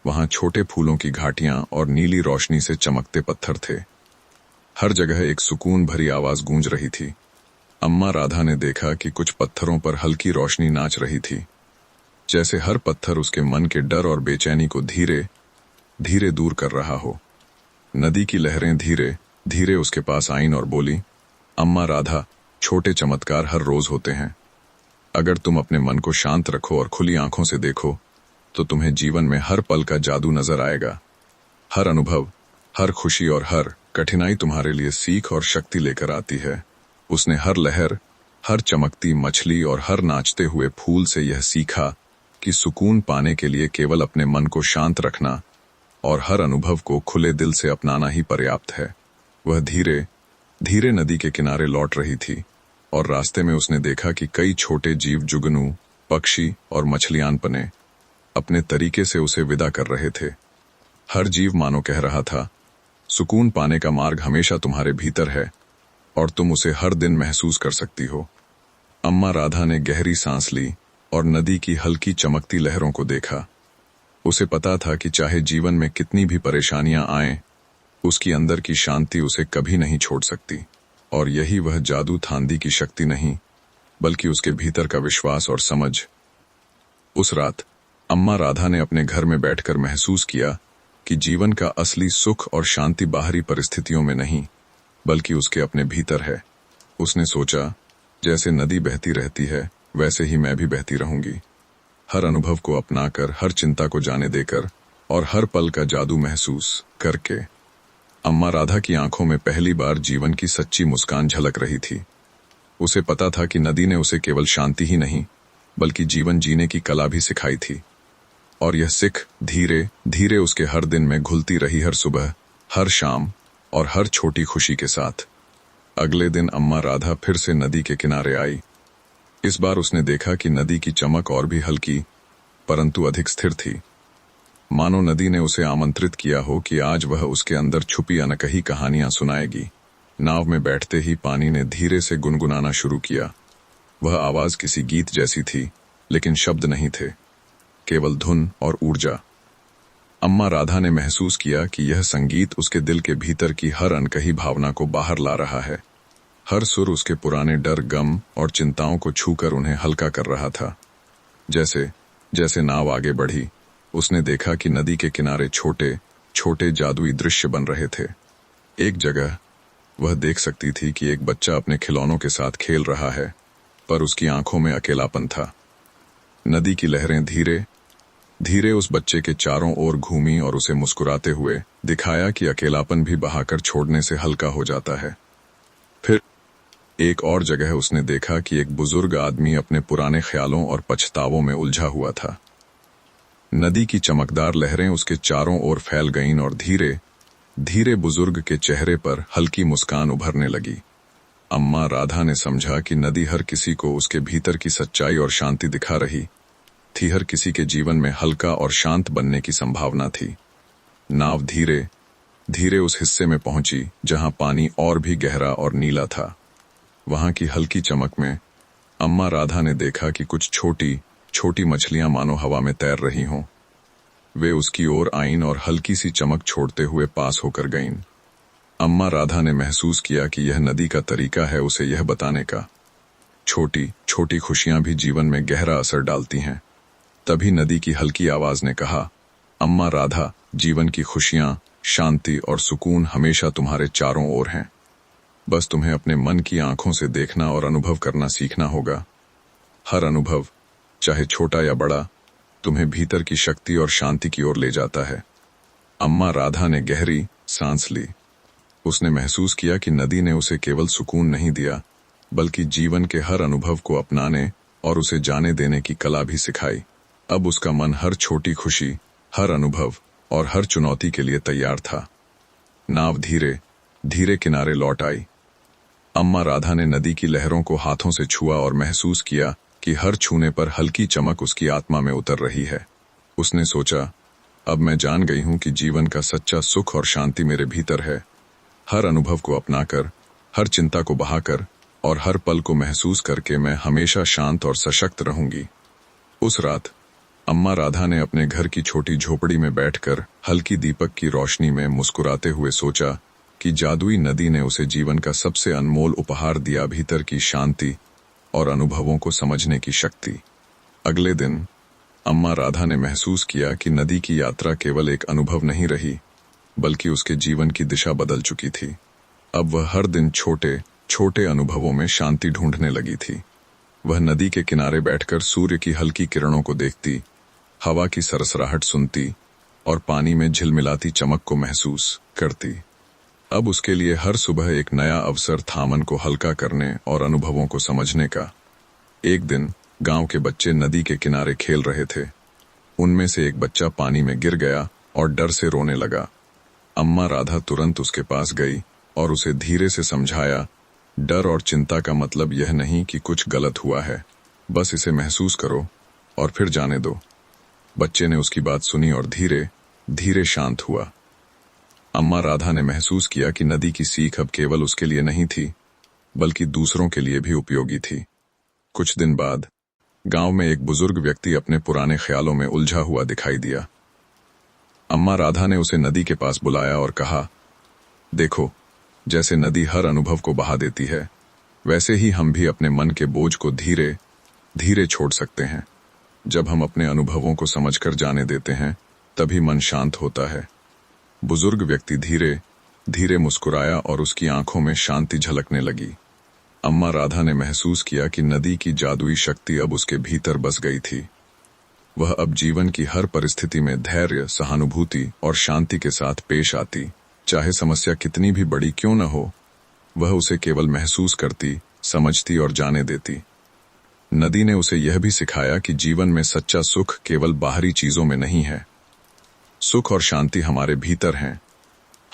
वहां छोटे फूलों की घाटियां और नीली रोशनी से चमकते पत्थर थे। हर जगह एक सुकून भरी आवाज गूंज रही थी। अम्मा राधा ने देखा कि कुछ पत्थरों पर हल्की रोशनी नाच रही थी, जैसे हर पत्थर उसके मन के डर और बेचैनी को धीरे धीरे दूर कर रहा हो। नदी की लहरें धीरे धीरे उसके पास आईं और बोली, अम्मा राधा, छोटे चमत्कार हर रोज होते हैं। अगर तुम अपने मन को शांत रखो और खुली आंखों से देखो, तो तुम्हें जीवन में हर पल का जादू नजर आएगा। हर अनुभव, हर खुशी और हर कठिनाई तुम्हारे लिए सीख और शक्ति लेकर आती है। उसने हर लहर, हर चमकती मछली और हर नाचते हुए फूल से यह सीखा कि सुकून पाने के लिए केवल अपने मन को शांत रखना और हर अनुभव को खुले दिल से अपनाना ही पर्याप्त है। वह धीरे धीरे नदी के किनारे लौट रही थी और रास्ते में उसने देखा कि कई छोटे जीव, जुगनू, पक्षी और मछलियां पने अपने तरीके से उसे विदा कर रहे थे। हर जीव मानो कह रहा था, सुकून पाने का मार्ग हमेशा तुम्हारे भीतर है और तुम उसे हर दिन महसूस कर सकती हो। अम्मा राधा ने गहरी सांस ली और नदी की हल्की चमकती लहरों को देखा। उसे पता था कि चाहे जीवन में कितनी भी परेशानियां आएं, उसकी अंदर की शांति उसे कभी नहीं छोड़ सकती। और यही वह जादू थांदी की शक्ति नहीं, बल्कि उसके भीतर का विश्वास और समझ। उस रात अम्मा राधा ने अपने घर में बैठकर महसूस किया कि जीवन का असली सुख और शांति बाहरी परिस्थितियों में नहीं, बल्कि उसके अपने भीतर है। उसने सोचा, जैसे नदी बहती रहती है, वैसे ही मैं भी बहती रहूंगी, हर अनुभव को अपनाकर, हर चिंता को जाने देकर और हर पल का जादू महसूस करके। अम्मा राधा की आंखों में पहली बार जीवन की सच्ची मुस्कान झलक रही थी। उसे पता था कि नदी ने उसे केवल शांति ही नहीं, बल्कि जीवन जीने की कला भी सिखाई थी। और यह सिख धीरे धीरे उसके हर दिन में घुलती रही, हर सुबह, हर शाम और हर छोटी खुशी के साथ। अगले दिन अम्मा राधा फिर से नदी के किनारे आई। इस बार उसने देखा कि नदी की चमक और भी हल्की, परंतु अधिक स्थिर थी। मानो नदी ने उसे आमंत्रित किया हो कि आज वह उसके अंदर छुपी अनकही कहानियां सुनाएगी। नाव में बैठते ही पानी ने धीरे से गुनगुनाना शुरू किया। वह आवाज किसी गीत जैसी थी, लेकिन शब्द नहीं थे, केवल धुन और ऊर्जा। अम्मा राधा ने महसूस किया कि यह संगीत उसके दिल के भीतर की हर अनकही भावना को बाहर ला रहा है। हर सुर उसके पुराने डर, गम और चिंताओं को छूकर उन्हें हल्का कर रहा था। जैसे जैसे नाव आगे बढ़ी, उसने देखा कि नदी के किनारे छोटे छोटे जादुई दृश्य बन रहे थे। एक जगह वह देख सकती थी कि एक बच्चा अपने खिलौनों के साथ खेल रहा है, पर उसकी आंखों में अकेलापन था। नदी की लहरें धीरे धीरे उस बच्चे के चारों ओर घूमी और उसे मुस्कुराते हुए दिखाया कि अकेलापन भी बहाकर छोड़ने से हल्का हो जाता है। फिर एक और जगह उसने देखा कि एक बुजुर्ग आदमी अपने पुराने ख्यालों और पछतावों में उलझा हुआ था। नदी की चमकदार लहरें उसके चारों ओर फैल गईं और धीरे धीरे बुजुर्ग के चेहरे पर हल्की मुस्कान उभरने लगी। अम्मा राधा ने समझा कि नदी हर किसी को उसके भीतर की सच्चाई और शांति दिखा रही थी। हर किसी के जीवन में हल्का और शांत बनने की संभावना थी। नाव धीरे धीरे उस हिस्से में पहुंची जहां पानी और भी गहरा और नीला था। वहां की हल्की चमक में अम्मा राधा ने देखा कि कुछ छोटी छोटी मछलियां मानो हवा में तैर रही हों। वे उसकी ओर आईं और हल्की सी चमक छोड़ते हुए पास होकर गईं। अम्मा राधा ने महसूस किया कि यह नदी का तरीका है उसे यह बताने का, छोटी छोटी खुशियां भी जीवन में गहरा असर डालती हैं। तभी नदी की हल्की आवाज ने कहा, अम्मा राधा, जीवन की खुशियां, शांति और सुकून हमेशा तुम्हारे चारों ओर हैं। बस तुम्हें अपने मन की आंखों से देखना और अनुभव करना सीखना होगा। हर अनुभव, चाहे छोटा या बड़ा, तुम्हें भीतर की शक्ति और शांति की ओर ले जाता है। अम्मा राधा ने गहरी सांस ली। उसने महसूस किया कि नदी ने उसे केवल सुकून नहीं दिया, बल्कि जीवन के हर अनुभव को अपनाने और उसे जाने देने की कला भी सिखाई। अब उसका मन हर छोटी खुशी, हर अनुभव और हर चुनौती के लिए तैयार था। नाव धीरे धीरे किनारे लौट आई। अम्मा राधा ने नदी की लहरों को हाथों से छुआ और महसूस किया कि हर छूने पर हल्की चमक उसकी आत्मा में उतर रही है। उसने सोचा, अब मैं जान गई हूं कि जीवन का सच्चा सुख और शांति मेरे भीतर है। हर अनुभव को अपनाकर, हर चिंता को बहाकर और हर पल को महसूस करके मैं हमेशा शांत और सशक्त रहूंगी। उस रात अम्मा राधा ने अपने घर की छोटी झोपड़ी में बैठकर हल्की दीपक की रोशनी में मुस्कुराते हुए सोचा कि जादुई नदी ने उसे जीवन का सबसे अनमोल उपहार दिया, भीतर की शांति और अनुभवों को समझने की शक्ति। अगले दिन अम्मा राधा ने महसूस किया कि नदी की यात्रा केवल एक अनुभव नहीं रही, बल्कि उसके जीवन की दिशा बदल चुकी थी। अब वह हर दिन छोटे छोटे अनुभवों में शांति ढूंढने लगी थी। वह नदी के किनारे बैठकर सूर्य की हल्की किरणों को देखती, हवा की सरसराहट सुनती और पानी में झिलमिलाती चमक को महसूस करती। अब उसके लिए हर सुबह एक नया अवसर था मन को हल्का करने और अनुभवों को समझने का। एक दिन गांव के बच्चे नदी के किनारे खेल रहे थे। उनमें से एक बच्चा पानी में गिर गया और डर से रोने लगा। अम्मा राधा तुरंत उसके पास गई और उसे धीरे से समझाया, डर और चिंता का मतलब यह नहीं कि कुछ गलत हुआ है, बस इसे महसूस करो और फिर जाने दो। बच्चे ने उसकी बात सुनी और धीरे धीरे शांत हुआ। अम्मा राधा ने महसूस किया कि नदी की सीख अब केवल उसके लिए नहीं थी, बल्कि दूसरों के लिए भी उपयोगी थी। कुछ दिन बाद गांव में एक बुजुर्ग व्यक्ति अपने पुराने ख्यालों में उलझा हुआ दिखाई दिया। अम्मा राधा ने उसे नदी के पास बुलाया और कहा, देखो, जैसे नदी हर अनुभव को बहा देती है, वैसे ही हम भी अपने मन के बोझ को धीरे धीरे छोड़ सकते हैं। जब हम अपने अनुभवों को समझकर जाने देते हैं, तभी मन शांत होता है। बुजुर्ग व्यक्ति धीरे धीरे मुस्कुराया और उसकी आंखों में शांति झलकने लगी। अम्मा राधा ने महसूस किया कि नदी की जादुई शक्ति अब उसके भीतर बस गई थी। वह अब जीवन की हर परिस्थिति में धैर्य, सहानुभूति और शांति के साथ पेश आती। चाहे समस्या कितनी भी बड़ी क्यों न हो, वह उसे केवल महसूस करती, समझती और जाने देती। नदी ने उसे यह भी सिखाया कि जीवन में सच्चा सुख केवल बाहरी चीजों में नहीं है। सुख और शांति हमारे भीतर हैं,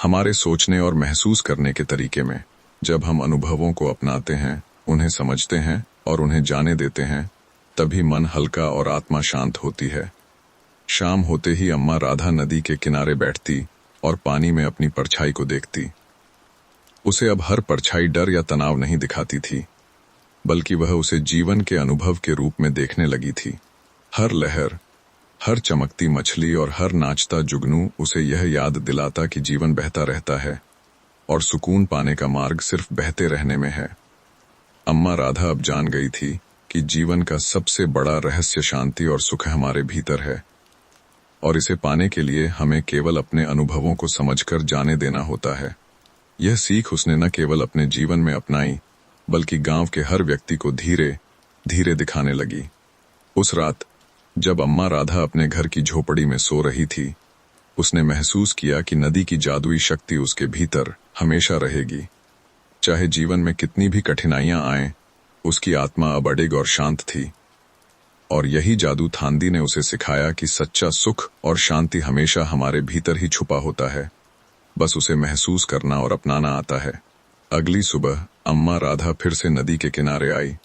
हमारे सोचने और महसूस करने के तरीके में। जब हम अनुभवों को अपनाते हैं, उन्हें समझते हैं और उन्हें जाने देते हैं, तभी मन हल्का और आत्मा शांत होती है। शाम होते ही अम्मा राधा नदी के किनारे बैठती और पानी में अपनी परछाई को देखती। उसे अब हर परछाई डर या तनाव नहीं दिखाती थी, बल्कि वह उसे जीवन के अनुभव के रूप में देखने लगी थी। हर लहर, हर चमकती मछली और हर नाचता जुगनू उसे यह याद दिलाता कि जीवन बहता रहता है और सुकून पाने का मार्ग सिर्फ बहते रहने में है। अम्मा राधा अब जान गई थी कि जीवन का सबसे बड़ा रहस्य शांति और सुख हमारे भीतर है, और इसे पाने के लिए हमें केवल अपने अनुभवों को समझकर जाने देना होता है। यह सीख उसने न केवल अपने जीवन में अपनाई, बल्कि गांव के हर व्यक्ति को धीरे धीरे दिखाने लगी। उस रात जब अम्मा राधा अपने घर की झोपड़ी में सो रही थी, उसने महसूस किया कि नदी की जादुई शक्ति उसके भीतर हमेशा रहेगी। चाहे जीवन में कितनी भी कठिनाइयां आएं, उसकी आत्मा अब अडिग और शांत थी। और यही जादू थांदी ने उसे सिखाया कि सच्चा सुख और शांति हमेशा हमारे भीतर ही छुपा होता है, बस उसे महसूस करना और अपनाना आता है। अगली सुबह अम्मा राधा फिर से नदी के किनारे आई।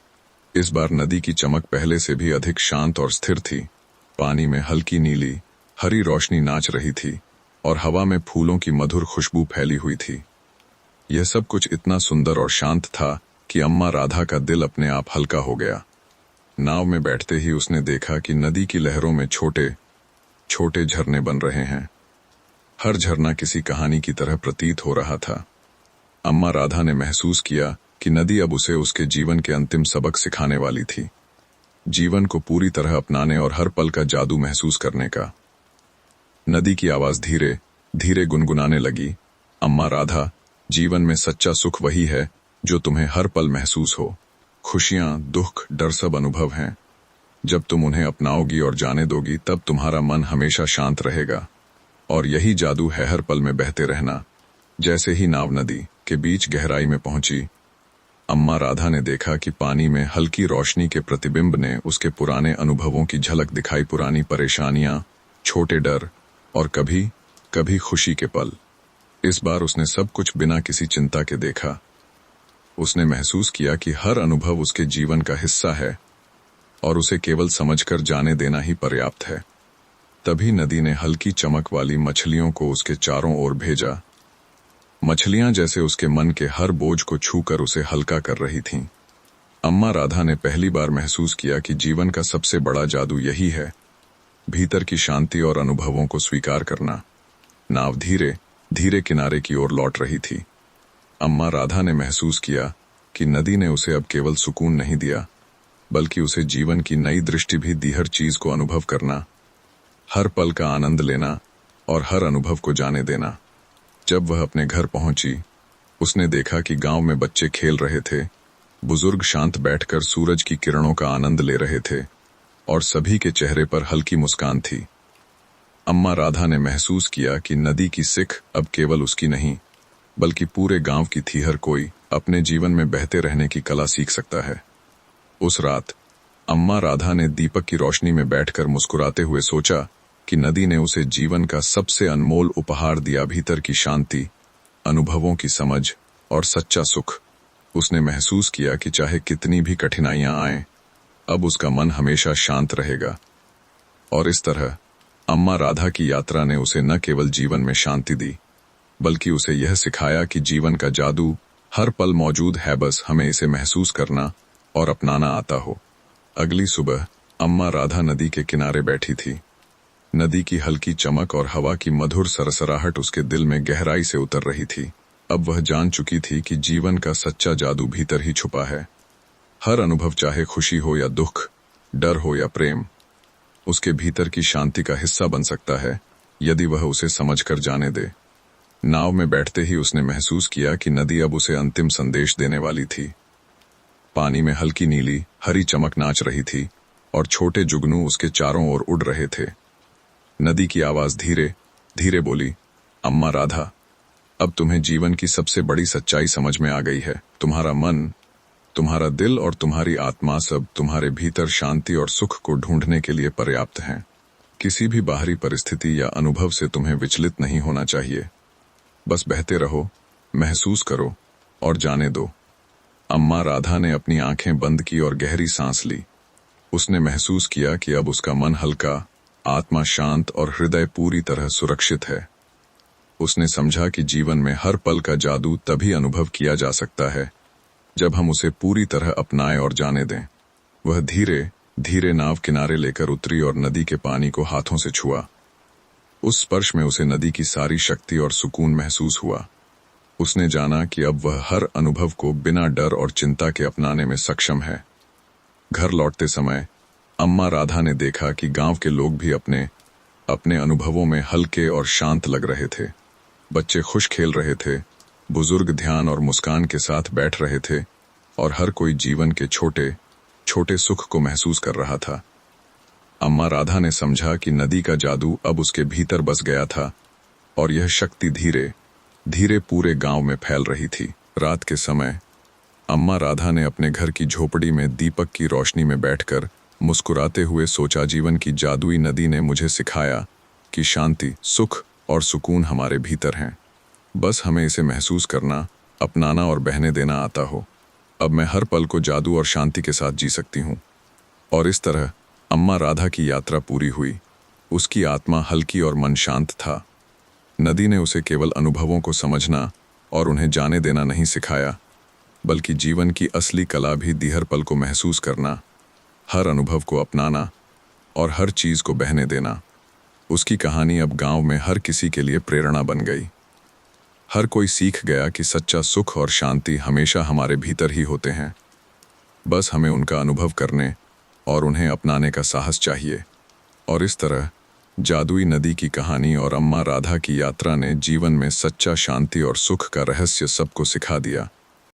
इस बार नदी की चमक पहले से भी अधिक शांत और स्थिर थी। पानी में हल्की नीली हरी रोशनी नाच रही थी और हवा में फूलों की मधुर खुशबू फैली हुई थी। यह सब कुछ इतना सुंदर और शांत था कि अम्मा राधा का दिल अपने आप हल्का हो गया। नाव में बैठते ही उसने देखा कि नदी की लहरों में छोटे छोटे झरने बन रहे हैं। हर झरना किसी कहानी की तरह प्रतीत हो रहा था। अम्मा राधा ने महसूस किया कि नदी अब उसे उसके जीवन के अंतिम सबक सिखाने वाली थी, जीवन को पूरी तरह अपनाने और हर पल का जादू महसूस करने का। नदी की आवाज धीरे धीरे गुनगुनाने लगी, अम्मा राधा, जीवन में सच्चा सुख वही है जो तुम्हें हर पल महसूस हो। खुशियां, दुख, डर सब अनुभव हैं। जब तुम उन्हें अपनाओगी और जाने दोगी, तब तुम्हारा मन हमेशा शांत रहेगा। और यही जादू है, हर पल में बहते रहना। जैसे ही नाव नदी के बीच गहराई में पहुंची, अम्मा राधा ने देखा कि पानी में हल्की रोशनी के प्रतिबिंब ने उसके पुराने अनुभवों की झलक दिखाई। पुरानी परेशानियां, छोटे डर और कभी कभी खुशी के पल। इस बार उसने सब कुछ बिना किसी चिंता के देखा। उसने महसूस किया कि हर अनुभव उसके जीवन का हिस्सा है और उसे केवल समझकर जाने देना ही पर्याप्त है। तभी नदी ने हल्की चमक वाली मछलियों को उसके चारों ओर भेजा। मछलियां जैसे उसके मन के हर बोझ को छूकर उसे हल्का कर रही थीं। अम्मा राधा ने पहली बार महसूस किया कि जीवन का सबसे बड़ा जादू यही है, भीतर की शांति और अनुभवों को स्वीकार करना। नाव धीरे धीरे किनारे की ओर लौट रही थी। अम्मा राधा ने महसूस किया कि नदी ने उसे अब केवल सुकून नहीं दिया, बल्कि उसे जीवन की नई दृष्टि भी दी। हर चीज को अनुभव करना, हर पल का आनंद लेना और हर अनुभव को जाने देना। जब वह अपने घर पहुंची, उसने देखा कि गांव में बच्चे खेल रहे थे, बुजुर्ग शांत बैठकर सूरज की किरणों का आनंद ले रहे थे और सभी के चेहरे पर हल्की मुस्कान थी। अम्मा राधा ने महसूस किया कि नदी की सिख अब केवल उसकी नहीं, बल्कि पूरे गांव की थी। हर कोई अपने जीवन में बहते रहने की कला सीख सकता है। उस रात अम्मा राधा ने दीपक की रोशनी में बैठकर मुस्कुराते हुए सोचा, कि नदी ने उसे जीवन का सबसे अनमोल उपहार दिया, भीतर की शांति, अनुभवों की समझ और सच्चा सुख। उसने महसूस किया कि चाहे कितनी भी कठिनाइयां आएं, अब उसका मन हमेशा शांत रहेगा। और इस तरह अम्मा राधा की यात्रा ने उसे न केवल जीवन में शांति दी, बल्कि उसे यह सिखाया कि जीवन का जादू हर पल मौजूद है, बस हमें इसे महसूस करना और अपनाना आता हो। अगली सुबह अम्मा राधा नदी के किनारे बैठी थी। नदी की हल्की चमक और हवा की मधुर सरसराहट उसके दिल में गहराई से उतर रही थी। अब वह जान चुकी थी कि जीवन का सच्चा जादू भीतर ही छुपा है। हर अनुभव, चाहे खुशी हो या दुख, डर हो या प्रेम, उसके भीतर की शांति का हिस्सा बन सकता है, यदि वह उसे समझकर जाने दे। नाव में बैठते ही उसने महसूस किया कि नदी अब उसे अंतिम संदेश देने वाली थी। पानी में हल्की नीली हरी चमक नाच रही थी और छोटे जुगनू उसके चारों ओर उड़ रहे थे। नदी की आवाज धीरे धीरे बोली, अम्मा राधा, अब तुम्हें जीवन की सबसे बड़ी सच्चाई समझ में आ गई है। तुम्हारा मन, तुम्हारा दिल और तुम्हारी आत्मा सब तुम्हारे भीतर शांति और सुख को ढूंढने के लिए पर्याप्त हैं। किसी भी बाहरी परिस्थिति या अनुभव से तुम्हें विचलित नहीं होना चाहिए। बस बहते रहो, महसूस करो और जाने दो। अम्मा राधा ने अपनी आंखें बंद की और गहरी सांस ली। उसने महसूस किया कि अब उसका मन हल्का, आत्मा शांत और हृदय पूरी तरह सुरक्षित है। उसने समझा कि जीवन में हर पल का जादू तभी अनुभव किया जा सकता है जब हम उसे पूरी तरह अपनाएं और जाने दें। वह धीरे धीरे नाव किनारे लेकर उतरी और नदी के पानी को हाथों से छुआ। उस स्पर्श में उसे नदी की सारी शक्ति और सुकून महसूस हुआ। उसने जाना कि अब वह हर अनुभव को बिना डर और चिंता के अपनाने में सक्षम है। घर लौटते समय अम्मा राधा ने देखा कि गांव के लोग भी अपने अपने अनुभवों में हल्के और शांत लग रहे थे। बच्चे खुश खेल रहे थे, बुजुर्ग ध्यान और मुस्कान के साथ बैठ रहे थे और हर कोई जीवन के छोटे छोटे सुख को महसूस कर रहा था। अम्मा राधा ने समझा कि नदी का जादू अब उसके भीतर बस गया था और यह शक्ति धीरे धीरे पूरे गांव में फैल रही थी। रात के समय अम्मा राधा ने अपने घर की झोपड़ी में दीपक की रोशनी में बैठकर मुस्कुराते हुए सोचा, जीवन की जादुई नदी ने मुझे सिखाया कि शांति, सुख और सुकून हमारे भीतर हैं। बस हमें इसे महसूस करना, अपनाना और बहने देना आता हो। अब मैं हर पल को जादू और शांति के साथ जी सकती हूँ। और इस तरह अम्मा राधा की यात्रा पूरी हुई। उसकी आत्मा हल्की और मन शांत था। नदी ने उसे केवल अनुभवों को समझना और उन्हें जाने देना नहीं सिखाया, बल्कि जीवन की असली कला भी दी, हर पल को महसूस करना, हर अनुभव को अपनाना और हर चीज को बहने देना। उसकी कहानी अब गांव में हर किसी के लिए प्रेरणा बन गई। हर कोई सीख गया कि सच्चा सुख और शांति हमेशा हमारे भीतर ही होते हैं। बस हमें उनका अनुभव करने और उन्हें अपनाने का साहस चाहिए। और इस तरह जादुई नदी की कहानी और अम्मा राधा की यात्रा ने जीवन में सच्चा शांति और सुख का रहस्य सबको सिखा दिया।